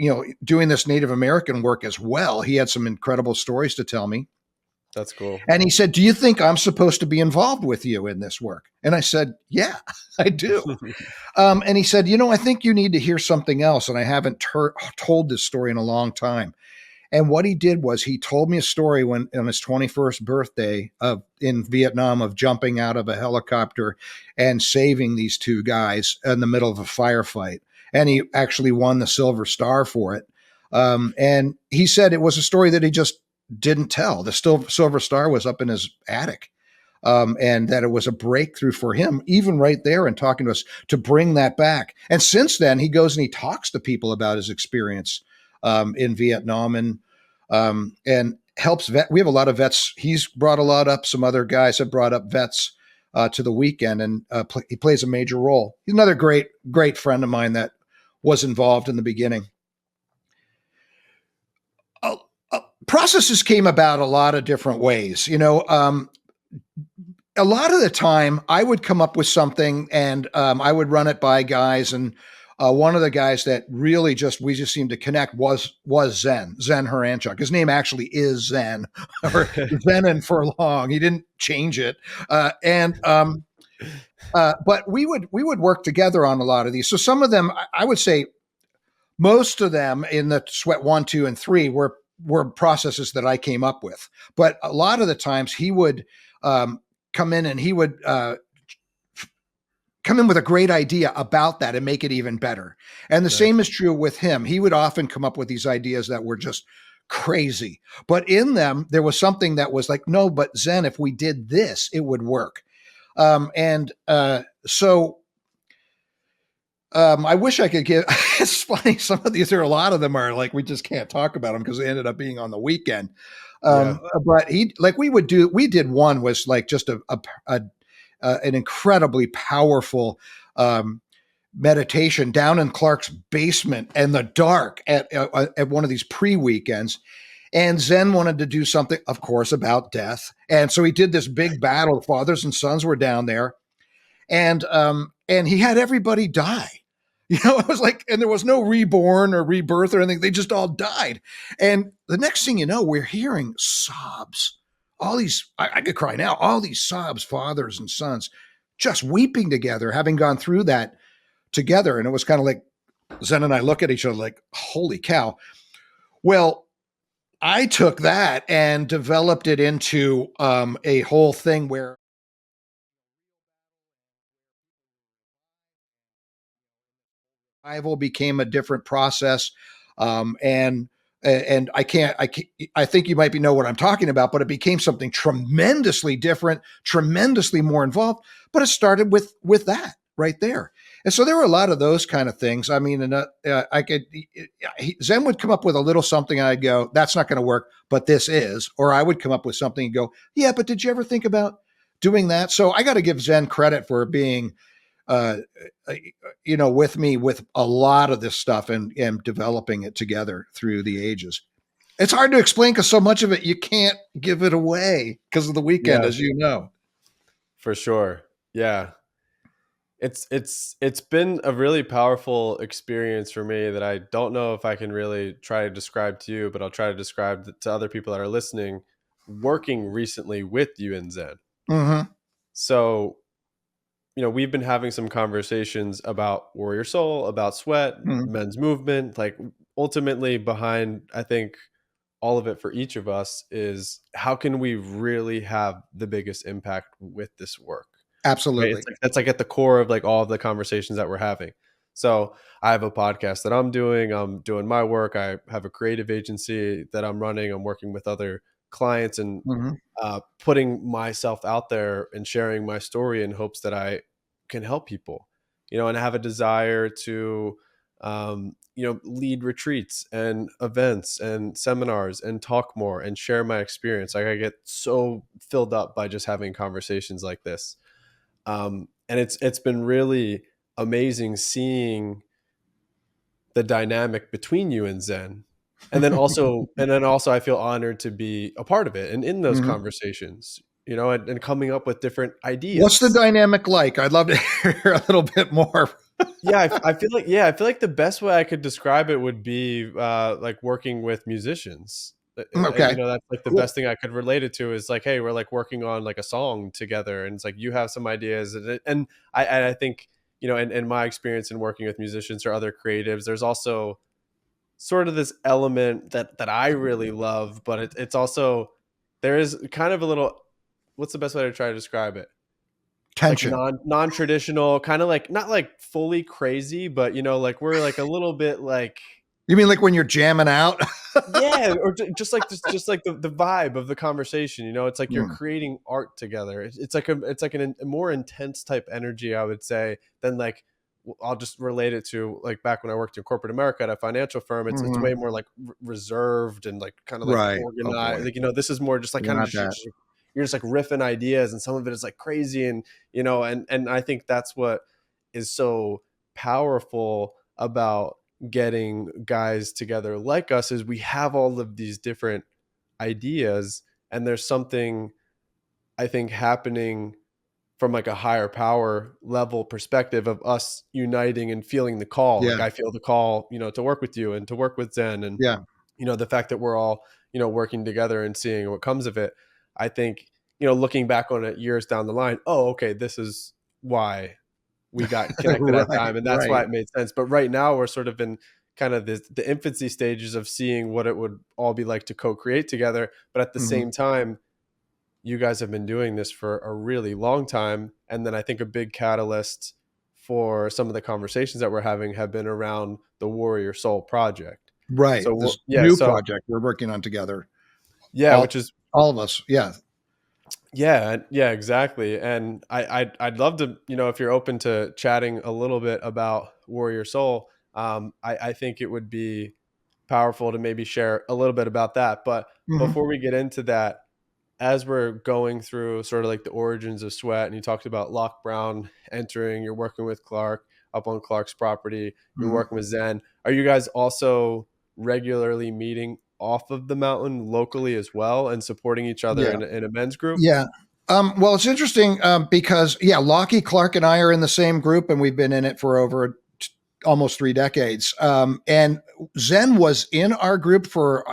S2: doing this Native American work as well. He had some incredible stories to tell me.
S1: That's cool.
S2: And he said, do you think I'm supposed to be involved with you in this work? And I said, yeah, I do. And he said, I think you need to hear something else. And I haven't told this story in a long time. And what he did was he told me a story when on his 21st birthday in Vietnam of jumping out of a helicopter and saving these two guys in the middle of a firefight. And he actually won the Silver Star for it. And he said it was a story that he just didn't tell. The Silver Star was up in his attic. And that it was a breakthrough for him, even right there and talking to us, to bring that back. And since then, he goes and he talks to people about his experience in Vietnam and helps vet. We have a lot of vets. He's brought a lot up. Some other guys have brought up vets to the weekend, and he plays a major role. He's another great friend of mine that was involved in the beginning. Processes came about a lot of different ways. A lot of the time I would come up with something and I would run it by guys. And one of the guys that really we just seemed to connect was Zen Harantschuk. His name actually is Zen, or Zenin for long. He didn't change it. But we would work together on a lot of these. So some of them, I would say most of them in the SWET 1, 2, and 3 were processes that I came up with. But a lot of the times he would come in and he would come in with a great idea about that and make it even better. And the same is true with him. He would often come up with these ideas that were just crazy, but in them, there was something that was like, no, but Zen, if we did this, it would work. So I wish I could give, it's funny. Some of these, a lot of them are like, we just can't talk about them because they ended up being on the weekend. But we did one was like just an incredibly powerful meditation down in Clark's basement in the dark at one of these pre-weekends. And Zen wanted to do something, of course, about death. And so he did this big battle. Fathers and sons were down there. And he had everybody die. It was like, and there was no reborn or rebirth or anything. They just all died. And the next thing you know, we're hearing sobs. All these, I could cry now, all these sobs, fathers and sons, just weeping together, having gone through that together. And it was kind of like Zen and I look at each other like, holy cow. Well, I took that and developed it into a whole thing where survival became a different process. And I think you might know what I'm talking about, but it became something tremendously different, tremendously more involved, but it started with that right there. And so there were a lot of those kind of things. I mean, Zen would come up with a little something and I'd go, that's not going to work, but this is, or I would come up with something and go, yeah, but did you ever think about doing that? So I got to give Zen credit for being, with me with a lot of this stuff and developing it together through the ages. It's hard to explain because so much of it, you can't give it away because of the weekend, as you know.
S1: For sure. Yeah. It's been a really powerful experience for me that I don't know if I can really try to describe to you, but I'll try to describe to other people that are listening, working recently with you and Zen.
S2: Mm-hmm.
S1: So, we've been having some conversations about Warrior Soul, about SWET, men's movement. Like ultimately behind, I think, all of it for each of us is how can we really have the biggest impact with this work? Right? It's
S2: Absolutely.
S1: like that's like at the core of like all of the conversations that we're having. So I have a podcast that I'm doing my work. I have a creative agency that I'm running. I'm working with other clients and
S2: Mhm.
S1: putting myself out there and sharing my story in hopes that I can help people, and I have a desire to, lead retreats and events and seminars and talk more and share my experience. Like I get so filled up by just having conversations like this. And it's been really amazing seeing the dynamic between you and Zen. And then also I feel honored to be a part of it and in those
S2: Mhm.
S1: conversations, and coming up with different
S2: What's the
S1: ideas.
S2: dynamic like? I'd love to hear a little bit more.
S1: I feel like the best way I could describe it would be like working with musicians.
S2: Okay,
S1: That's like the
S2: cool.
S1: best thing I could relate it to is like, hey, we're like working on like a song together, and it's like you have some ideas, and I think in my experience in working with musicians or other creatives, there's also sort of this element that I really love, but it's also there is kind of a little, what's the best way to try to describe it? Like
S2: Tension.
S1: non-traditional, kind of like not like fully crazy, but like we're like a little bit like,
S2: You mean like when you're jamming out?
S1: yeah, or just like the vibe of the conversation. It's like you're
S2: Mm,
S1: creating art together. It's like a more intense type energy, I would say, than like I'll just relate it to like back when I worked in corporate America at a financial firm. It's way
S2: mhm.
S1: more like reserved and like kind of like
S2: Right. Oh
S1: organized.
S2: boy,
S1: Like this is more just like
S2: you're
S1: kind of
S2: not
S1: just
S2: that.
S1: you're just like riffing ideas, and some of it is like crazy, and and I think that's what is so powerful about getting guys together like us is we have all of these different ideas, and there's something I think happening from like a higher power level perspective of us uniting and feeling the call. Like
S2: Yeah,
S1: I feel the call, to work with you and to work with Zen, and
S2: yeah.
S1: the fact that we're all, working together and seeing what comes of it. I think, looking back on it years down the line, oh, okay, this is why we got connected at
S2: Right,
S1: time, and that's why
S2: right.
S1: it made sense. But right now we're sort of in kind of the infancy stages of seeing what it would all be like to co-create together. But at the
S2: Mhm.
S1: same time, you guys have been doing this for a really long time. And then I think a big catalyst for some of the conversations that we're having have been around the Warrior Soul project.
S2: Right.
S1: So
S2: This
S1: yeah,
S2: new
S1: so
S2: project we're working on together.
S1: yeah,
S2: All
S1: which is
S2: all of us. Yeah.
S1: yeah, exactly. And I'd love to, if you're open to chatting a little bit about Warrior Soul, I think it would be powerful to maybe share a little bit about that. But
S2: Mhm.
S1: before we get into that, as we're going through sort of like the origins of Sweat, and you talked about Locke Brown entering, you're working with Clark up on Clark's property, you're
S2: Mhm.
S1: working with Zen. Are you guys also regularly meeting off of the mountain locally as well and supporting each other
S2: Yeah.
S1: in a men's group?
S2: Yeah. Well, it's interesting because yeah, Lockie Clark and I are in the same group, and we've been in it for over almost 3 decades. And Zen was in our group for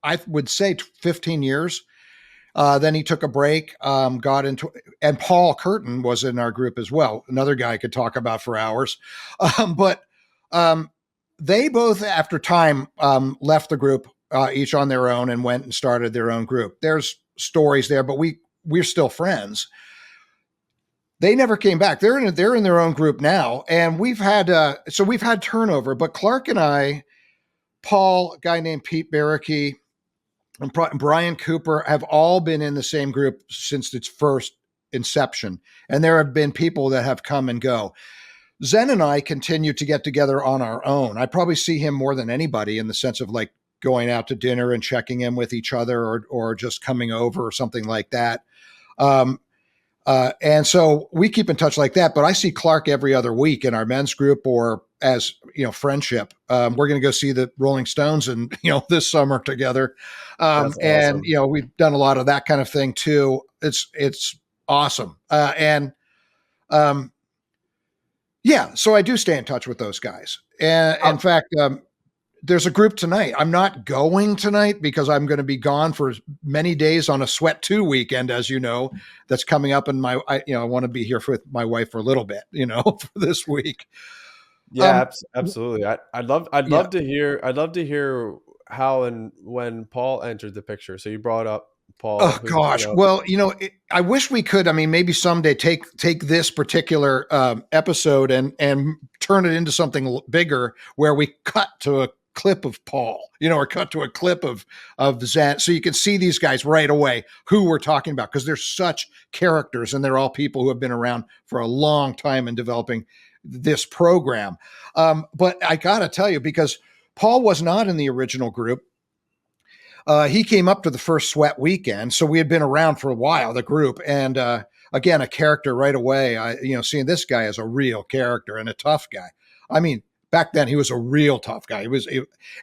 S2: I would say 15 years. Then he took a break, got into, and Paul Curtin was in our group as well. Another guy I could talk about for hours. But um, they both, after time, left the group each on their own and went and started their own group. There's stories there, but we're still friends. They never came back. They're in their own group now, and we've had turnover. But Clark and I, Paul, a guy named Pete Barricky, and Brian Cooper have all been in the same group since its first inception. And there have been people that have come and go. Zen and I continue to get together on our own. I probably see him more than anybody in the sense of like going out to dinner and checking in with each other or just coming over or something like that. Um, and so we keep in touch like that. But I see Clark every other week in our men's group or as friendship. We're going to go see the Rolling Stones and this summer together,
S1: That's
S2: and
S1: awesome.
S2: we've done a lot of that kind of thing too. It's awesome, and um, yeah. So I do stay in touch with those guys. And in
S1: How,
S2: fact, there's a group tonight. I'm not going tonight because I'm going to be gone for many days on a Sweat 2 weekend, as you know, that's coming up. And I want to be here with my wife for a little bit, for this week.
S1: Yeah,
S2: Um,
S1: absolutely. I'd
S2: yeah.
S1: love to hear how and when Paul entered the picture. So you brought up Paul,
S2: Oh
S1: who,
S2: gosh. Well, I wish we could. I mean, maybe someday take this particular episode and turn it into something bigger, where we cut to a clip of Paul, or cut to a clip of Zen, so you can see these guys right away who we're talking about, because they're such characters, and they're all people who have been around for a long time in developing this program. But I got to tell you, because Paul was not in the original group. He came up to the first SWET weekend, so we had been around for a while, the group, and again, a character right away. Seeing this guy as a real character and a tough guy. I mean, back then he was a real tough guy.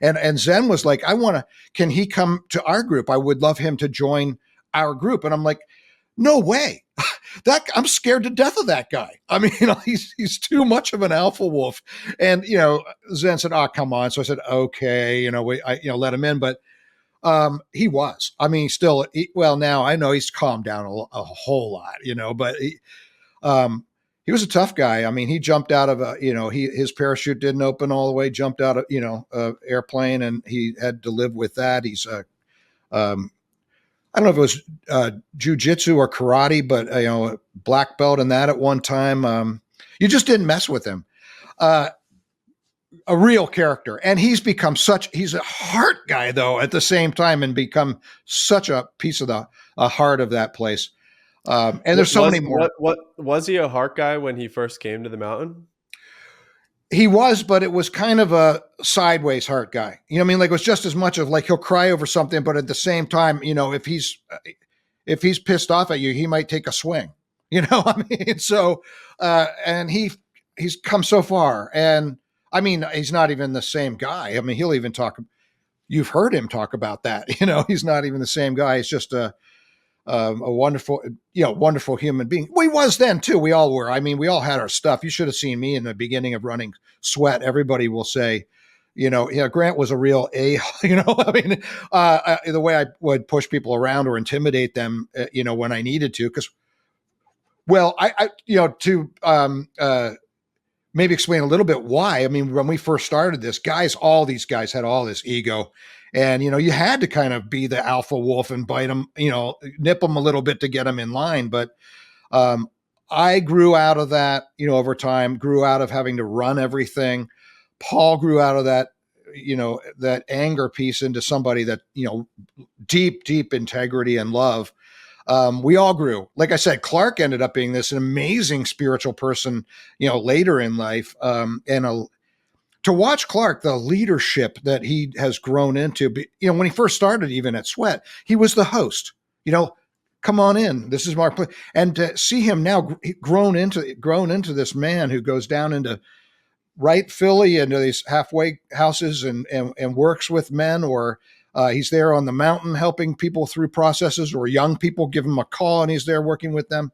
S2: And Zen was like, can he come to our group? I would love him to join our group. And I'm like, no way. I'm scared to death of that guy. I mean, he's too much of an alpha wolf. And Zen said, "Oh, come on." So I said, "Okay, let him in." But he was. I mean, well, now I know he's calmed down a whole lot, but he was a tough guy. I mean, he jumped out of his parachute didn't open all the way, jumped out of, airplane, and he had to live with that. He's um, I don't know if it was jujitsu or karate, but a black belt in that at one time. You just didn't mess with him. Uh, a real character, and he's a heart guy though at the same time, and become such a piece of the a heart of that place. And there's so many more.
S1: What was he a heart guy when he first came to the mountain?
S2: He was, but it was kind of a sideways heart guy. You know what I mean? Like, it was just as much of like, he'll cry over something, but at the same time, if he's pissed off at you, he might take a swing. I mean, so and he's come so far, and I mean, he's not even the same guy. I mean, he'll even talk. You've heard him talk about that. He's not even the same guy. He's just a wonderful, wonderful human being. We was then too. We all were. I mean, we all had our stuff. You should have seen me in the beginning of running SWET. Everybody will say, Grant was a real a. I mean, the way I would push people around or intimidate them, when I needed to, because, well, to maybe explain a little bit why. I mean, when we first started this, all these guys had all this ego. And, you had to kind of be the alpha wolf and bite them, nip them a little bit to get them in line. But I grew out of that, over time, grew out of having to run everything. Paul grew out of that, that anger piece into somebody that, deep, deep integrity and love. We all grew. Like I said, Clark ended up being this amazing spiritual person, later in life. To watch Clark, the leadership that he has grown into, when he first started, even at SWET, he was the host, come on in. This is my place. And to see him now grown into this man who goes down into right Philly, into these halfway houses, and works with men, or he's there on the mountain helping people through processes, or young people give him a call and he's there working with them.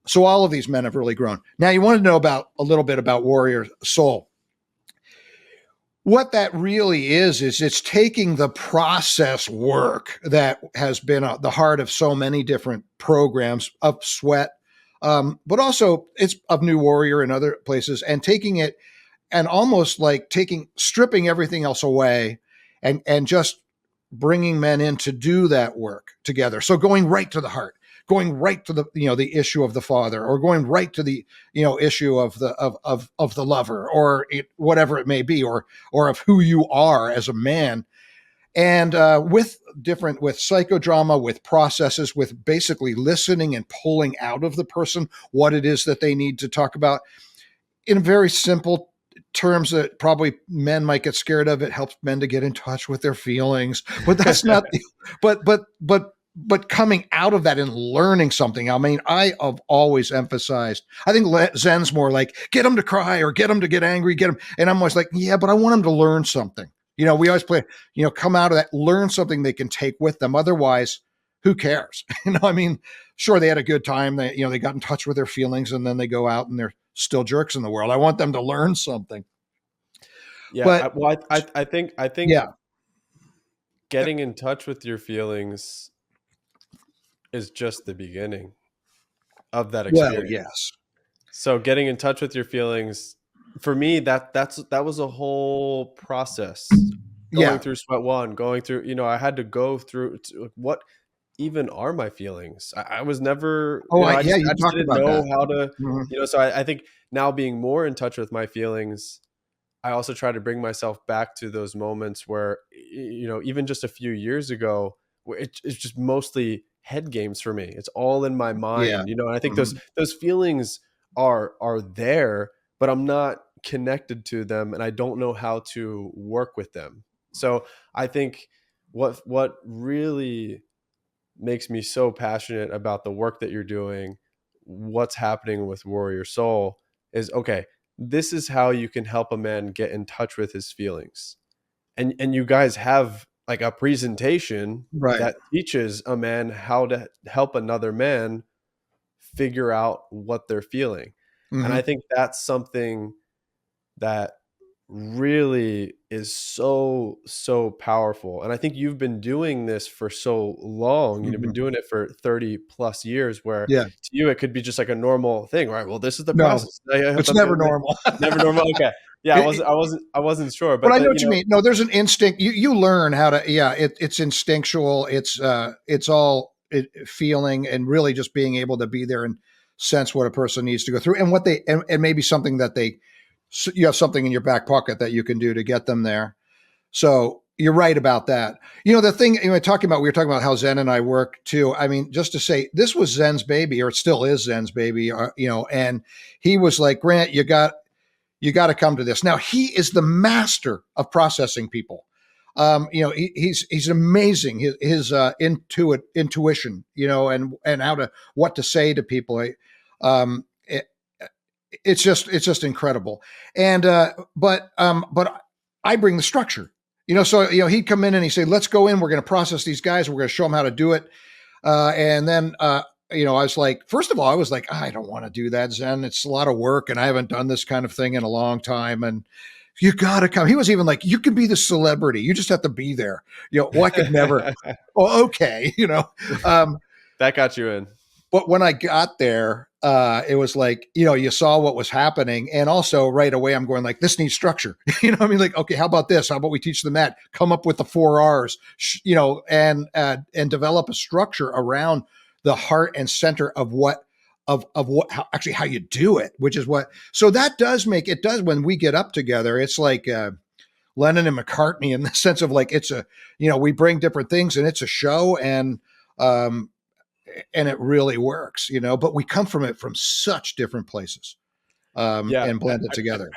S2: So all of these men have really grown. Now, you want to know a little bit about Warrior Soul. What that really is it's taking the process work that has been the heart of so many different programs of SWET, but also it's of New Warrior and other places, and taking it and almost like stripping everything else away, and just bringing men in to do that work together. So going right to the heart, going right to the issue of the father, or going right to the issue of the lover, or whatever it may be, or of who you are as a man. And with psychodrama, with processes, with basically listening and pulling out of the person what it is that they need to talk about in very simple terms that probably men might get scared of. It helps men to get in touch with their feelings, but that's not, but coming out of that and learning something. I mean, I have always emphasized, I think Zen's more like, get them to cry or get them to get angry, get them. And I'm always like, yeah, but I want them to learn something. We always play, come out of that, learn something they can take with them. Otherwise, who cares? I mean, sure, they had a good time. They got in touch with their feelings, and then they go out and they're still jerks in the world. I want them to learn something.
S1: Yeah,
S2: But
S1: I think
S2: yeah,
S1: getting in touch with your feelings is just the beginning of that
S2: well,
S1: experience.
S2: yes,
S1: So getting in touch with your feelings for me, that was a whole process, going
S2: Yeah.
S1: through sweat one, going through, I had to go through like, what even are my feelings? I was never,
S2: Oh, yeah,
S1: I
S2: you
S1: just
S2: talked
S1: didn't
S2: about that.
S1: know how to,
S2: Mhm.
S1: so I think now being more in touch with my feelings, I also try to bring myself back to those moments where, even just a few years ago, where it's just mostly head games for me. It's all in my
S2: Yeah.
S1: mind, and I think those
S2: Mhm.
S1: those feelings are there, but I'm not connected to them, and I don't know how to work with them. So I think what really makes me so passionate about the work that you're doing, what's happening with Warrior Soul, is okay, this is how you can help a man get in touch with his feelings. And you guys have like a presentation
S2: Right.
S1: that teaches a man how to help another man figure out what they're feeling. And I
S2: Mhm.
S1: think that's something that really is so, so powerful. And I think you've been doing this for so long. You've been
S2: Mhm.
S1: doing it for 30 plus years, where
S2: Yeah.
S1: to you it could be just like a normal thing, right? Well, this is the
S2: No,
S1: process. I have
S2: it's
S1: to
S2: never normal.
S1: never normal. Okay. Yeah,
S2: It
S1: I wasn't sure.
S2: But
S1: But
S2: I know what you mean. No, there's an instinct. You learn how to. Yeah, it's instinctual. It's all feeling and really just being able to be there and sense what a person needs to go through and what they and maybe something that they you have something in your back pocket that you can do to get them there. So you're right about that. The thing talking about we were talking about how Zen and I work too. I mean, just to say this was Zen's baby, or it still is Zen's baby. And he was like, Grant, you got to come to this. Now he is the master of processing people. He's amazing. His intuition, and what to say to people. Um, it, it's just incredible. But I bring the structure. So he'd come in and he'd say, "Let's go in. We're going to process these guys. We're going to show them how to do it." And then I was like, first of all, I was like, I don't want to do that, Zen. It's a lot of work, and I haven't done this kind of thing in a long time. And you got to come. He was even like, you can be the celebrity. You just have to be there. Well, I could never. Oh, okay. Um,
S1: that got you in.
S2: but when I got there, it was like, you saw what was happening. And also right away, I'm going like, this needs structure. I mean, like, okay, how about this? How about we teach them that? Come up with the 4 R's, and develop a structure around the heart and center of how you do it, which is what, so that does when we get up together, it's like, Lennon and McCartney in the sense of like, we bring different things and it's a show. Um, and it really works, but we come from it from such different places,
S1: Yeah.
S2: and blend it together.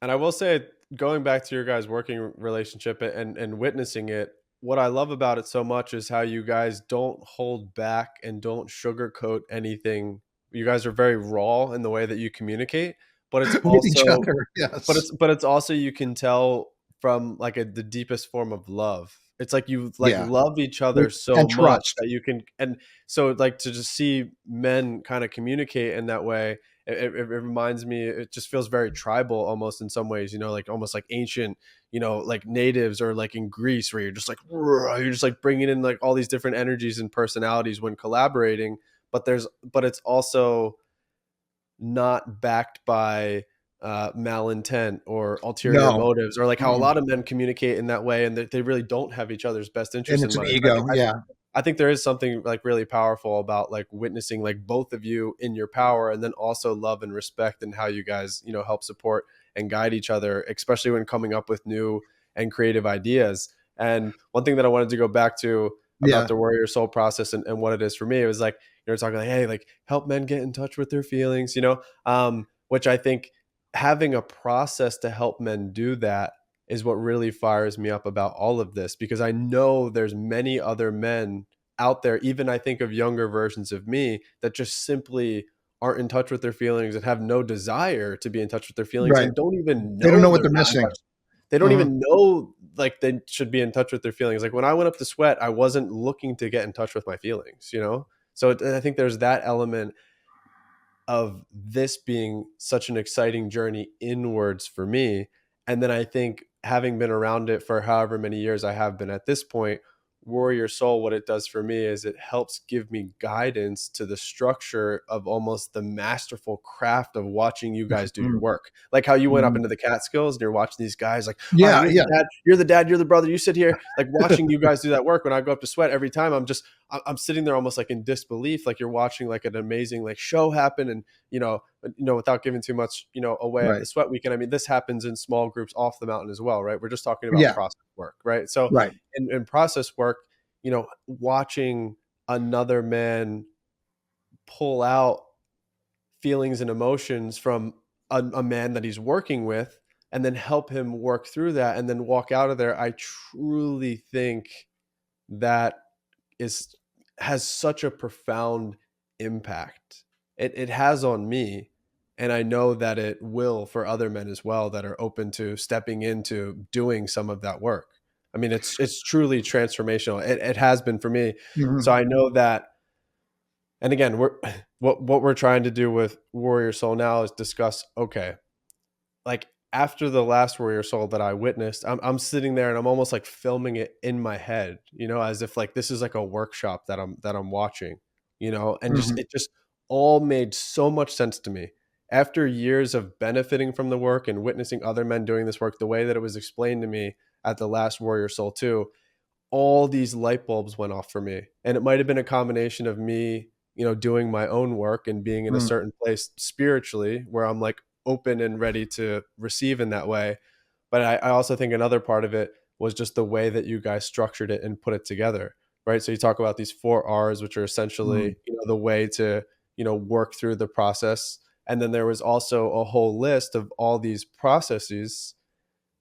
S1: And I will say, going back to your guys' working relationship and witnessing it, what I love about it so much is how you guys don't hold back and don't sugarcoat anything. You guys are very raw in the way that you communicate, but it's
S2: With each
S1: also,
S2: other. Yes.
S1: but it's also, you can tell from like the deepest form of love. It's like you like
S2: Yeah.
S1: love each other so
S2: And
S1: much
S2: trust.
S1: that you can, and so like to just see men kind of communicate in that way, it reminds me, it just feels very tribal almost in some ways, like almost like ancient, like natives, or like in Greece, where you're just like, you're just like bringing in like all these different energies and personalities when collaborating, but it's also not backed by malintent or ulterior
S2: No.
S1: motives, or like how a
S2: Mm-mm.
S1: lot of men communicate in that way, and they really don't have each other's best
S2: And
S1: interest in
S2: it's an
S1: mind. I think
S2: ego. Yeah.
S1: I think there is something like really powerful about like witnessing like both of you in your power, and then also love and respect, and how you guys, help support and guide each other, especially when coming up with new and creative ideas. And one thing that I wanted to go back to about
S2: Yeah.
S1: the warrior soul process, and what it is for me, it was like, talking like, hey, like help men get in touch with their feelings, which I think having a process to help men do that is what really fires me up about all of this, because I know there's many other men out there, even I think of younger versions of me, that just simply aren't in touch with their feelings and have no desire to be in touch with their feelings,
S2: Right.
S1: and don't even
S2: They don't know
S1: know
S2: what
S1: they're
S2: they're
S1: not in
S2: missing.
S1: touch. They don't
S2: Hmm.
S1: even know like they should be in touch with their feelings. Like when I went up to Sweat, I wasn't looking to get in touch with my feelings. So I think there's that element of this being such an exciting journey inwards for me. And then I think having been around it for however many years I have been at this point, Warrior Soul, what it does for me is it helps give me guidance to the structure of almost the masterful craft of watching you guys do your
S2: Mhm.
S1: work. Like how you went up
S2: Mhm.
S1: into the Catskills and you're watching these guys like, all right,
S2: Yeah,
S1: you're the
S2: yeah.
S1: dad, you're the dad, you're the brother, you sit here, like watching you guys do that work. When I go up to Sweat every time, I'm sitting there almost like in disbelief, like you're watching like an amazing like show happen. And, without giving too much, away of
S2: Right.
S1: the Sweat weekend, I mean, this happens in small groups off the mountain as well, right? We're just talking about
S2: Yeah,
S1: process work, right? So
S2: right.
S1: in process work, watching another man pull out feelings and emotions from a man that he's working with and then help him work through that and then walk out of there, I truly think that is has such a profound impact. It has on me, and I know that it will for other men as well that are open to stepping into doing some of that work. I mean, it's truly transformational. It has been for me. So
S2: Mhm.
S1: I know that, and again, we're what we're trying to do with Warrior Soul now is discuss, okay, like after the last Warrior Soul that I witnessed, I'm sitting there and I'm almost like filming it in my head, as if like this is like a workshop that I'm watching, and just
S2: Mhm.
S1: it just all made so much sense to me. After years of benefiting from the work and witnessing other men doing this work, the way that it was explained to me at the last Warrior Soul 2, all these light bulbs went off for me. And it might have been a combination of me, doing my own work and being in a
S2: Mhm.
S1: certain place spiritually where I'm like open and ready to receive in that way. But I also think another part of it was just the way that you guys structured it and put it together. Right. So you talk about these 4 R's, which are
S2: Mhm.
S1: essentially, the way to, work through the process. And then there was also a whole list of all these processes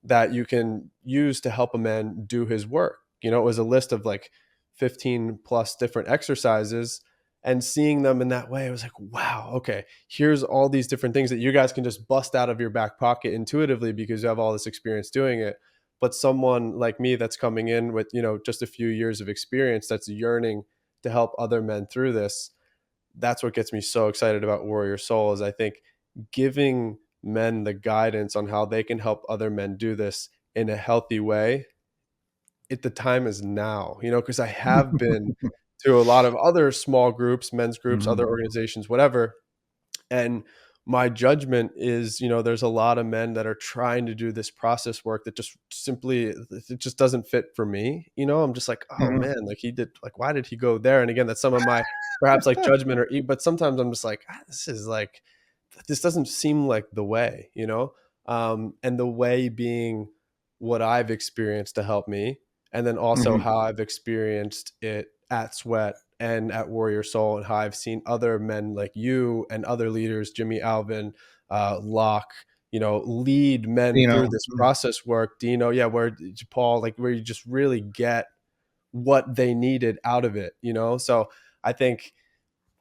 S1: that you can use to help a man do his work. It was a list of like 15 plus different exercises, and seeing them in that way, I was like, wow, okay, here's all these different things that you guys can just bust out of your back pocket intuitively because you have all this experience doing it. But someone like me that's coming in with, just a few years of experience that's yearning to help other men through this, that's what gets me so excited about Warrior Soul is I think giving men the guidance on how they can help other men do this in a healthy way. The time is now, because I have been to a lot of other small groups, men's groups, other
S2: Mhm.
S1: organizations, whatever. And my judgment is, there's a lot of men that are trying to do this process work that just simply, it just doesn't fit for me. I'm just like, oh
S2: Mhm.
S1: man, like he did, like, why did he go there? And again, that's some of my perhaps like judgment but sometimes I'm just like, this is like, this doesn't seem like the way, and the way being what I've experienced to help me. And then also
S2: Mhm.
S1: how I've experienced it at Sweat and at Warrior Soul, and how I've seen other men like you and other leaders, Jimmy Alvin, Locke, lead men through this
S2: Mm.
S1: process work. Dino, yeah, where Paul, like where you just really get what they needed out of it, So I think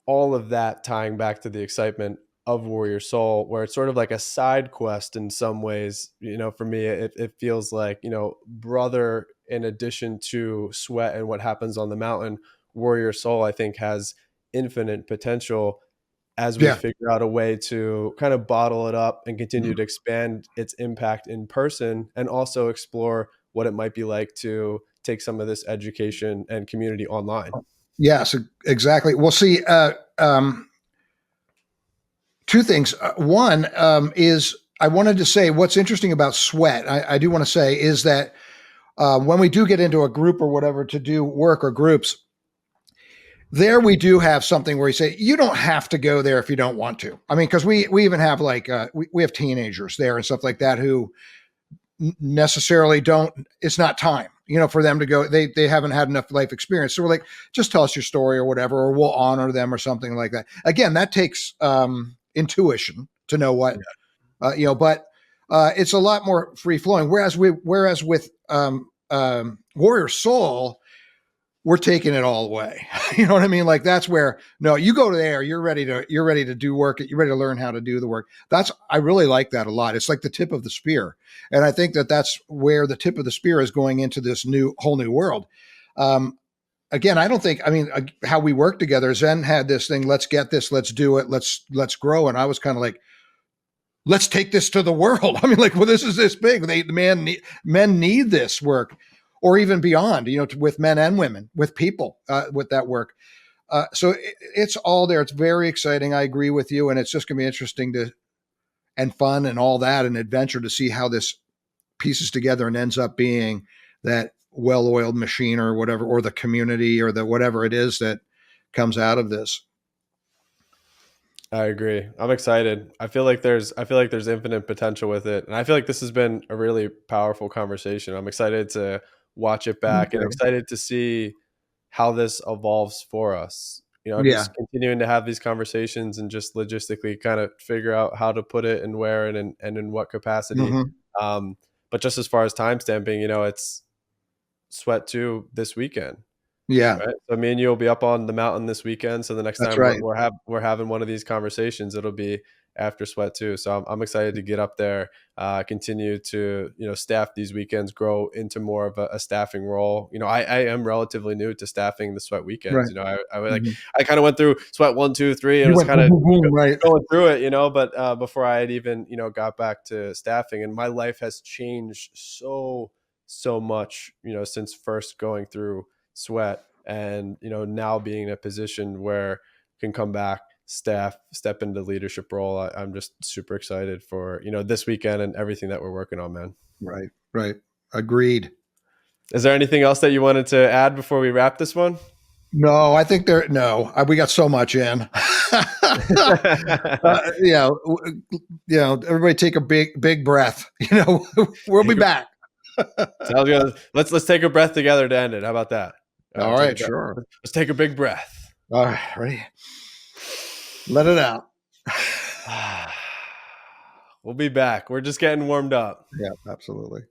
S1: all of that tying back to the excitement of Warrior Soul, where it's sort of like a side quest in some ways. For me, it feels like, brother, in addition to Sweat and what happens on the mountain, Warrior Soul, I think, has infinite potential as we
S2: Yeah.
S1: figure out a way to kind of bottle it up and continue
S2: Mhm.
S1: to expand its impact in person and also explore what it might be like to take some of this education and community online.
S2: Yes, exactly. Well, see, two things. One is I wanted to say what's interesting about Sweat. I do want to say is that when we do get into a group or whatever to do work or groups, there we do have something where you say you don't have to go there if you don't want to. I mean, because we even have like we have teenagers there and stuff like that who necessarily don't. It's not time, for them to go. They haven't had enough life experience, so we're like, just tell us your story or whatever, or we'll honor them or something like that. Again, that takes intuition to know what but it's a lot more free flowing. Whereas with Warrior Soul, we're taking it all away. You know what I mean? Like that's where no, you go there, you're ready to do work, you're ready to learn how to do the work. I really like that a lot. It's like the tip of the spear, and I think that that's where the tip of the spear is going into this whole new world. Again, I don't think. I mean, how we work together. Zen had this thing. Let's get this. Let's do it. Let's grow. And I was kind of like, let's take this to the world. I mean, like, well, this is this big. Men need this work. or even beyond, with men and women, with people, with that work. So it's all there. It's very exciting. I agree with you. And it's just going to be interesting and fun and all that, and adventure to see how this pieces together and ends up being that well-oiled machine or whatever, or the community or the whatever it is that comes out of this.
S1: I agree. I'm excited. I feel like there's infinite potential with it. And I feel like this has been a really powerful conversation. I'm excited to watch it
S2: Me
S1: back and
S2: too.
S1: excited to see how this evolves for us.
S2: Yeah.
S1: Just continuing to have these conversations and just logistically kind of figure out how to put it and where and in what capacity.
S2: Hmm.
S1: Um, but just as far as time stamping, it's Sweat 2 this weekend.
S2: Yeah,
S1: Right. So me and you will be up on the mountain this weekend. So the next
S2: that's
S1: time
S2: right.
S1: we're having one of these conversations, it'll be after Sweat 2. So I'm excited to get up there, continue to staff these weekends, grow into more of a staffing role. I am relatively new to staffing the Sweat weekends.
S2: Right.
S1: Like
S2: Hmm.
S1: I kind of went through Sweat 1, 2, 3, and
S2: You
S1: was
S2: went
S1: kind
S2: boom,
S1: of
S2: boom, boom, right?
S1: going through it, But before I had even got back to staffing, and my life has changed so much, since first going through Sweat, and now being in a position where I can come back, step into leadership role. I'm just super excited for this weekend and everything that we're working on, man.
S2: Right. Right. Agreed.
S1: Is there anything else that you wanted to add before we wrap this one?
S2: No, I think no, we got so much in. Yeah, everybody take a big breath. We'll be
S1: Take a,
S2: back.
S1: sounds good. Let's take a breath together to end it. How about that?
S2: All
S1: Take a
S2: right,
S1: breath.
S2: sure.
S1: Let's take a big breath.
S2: All right, ready? Let it out.
S1: We'll be back. We're just getting warmed up.
S2: Yeah, absolutely.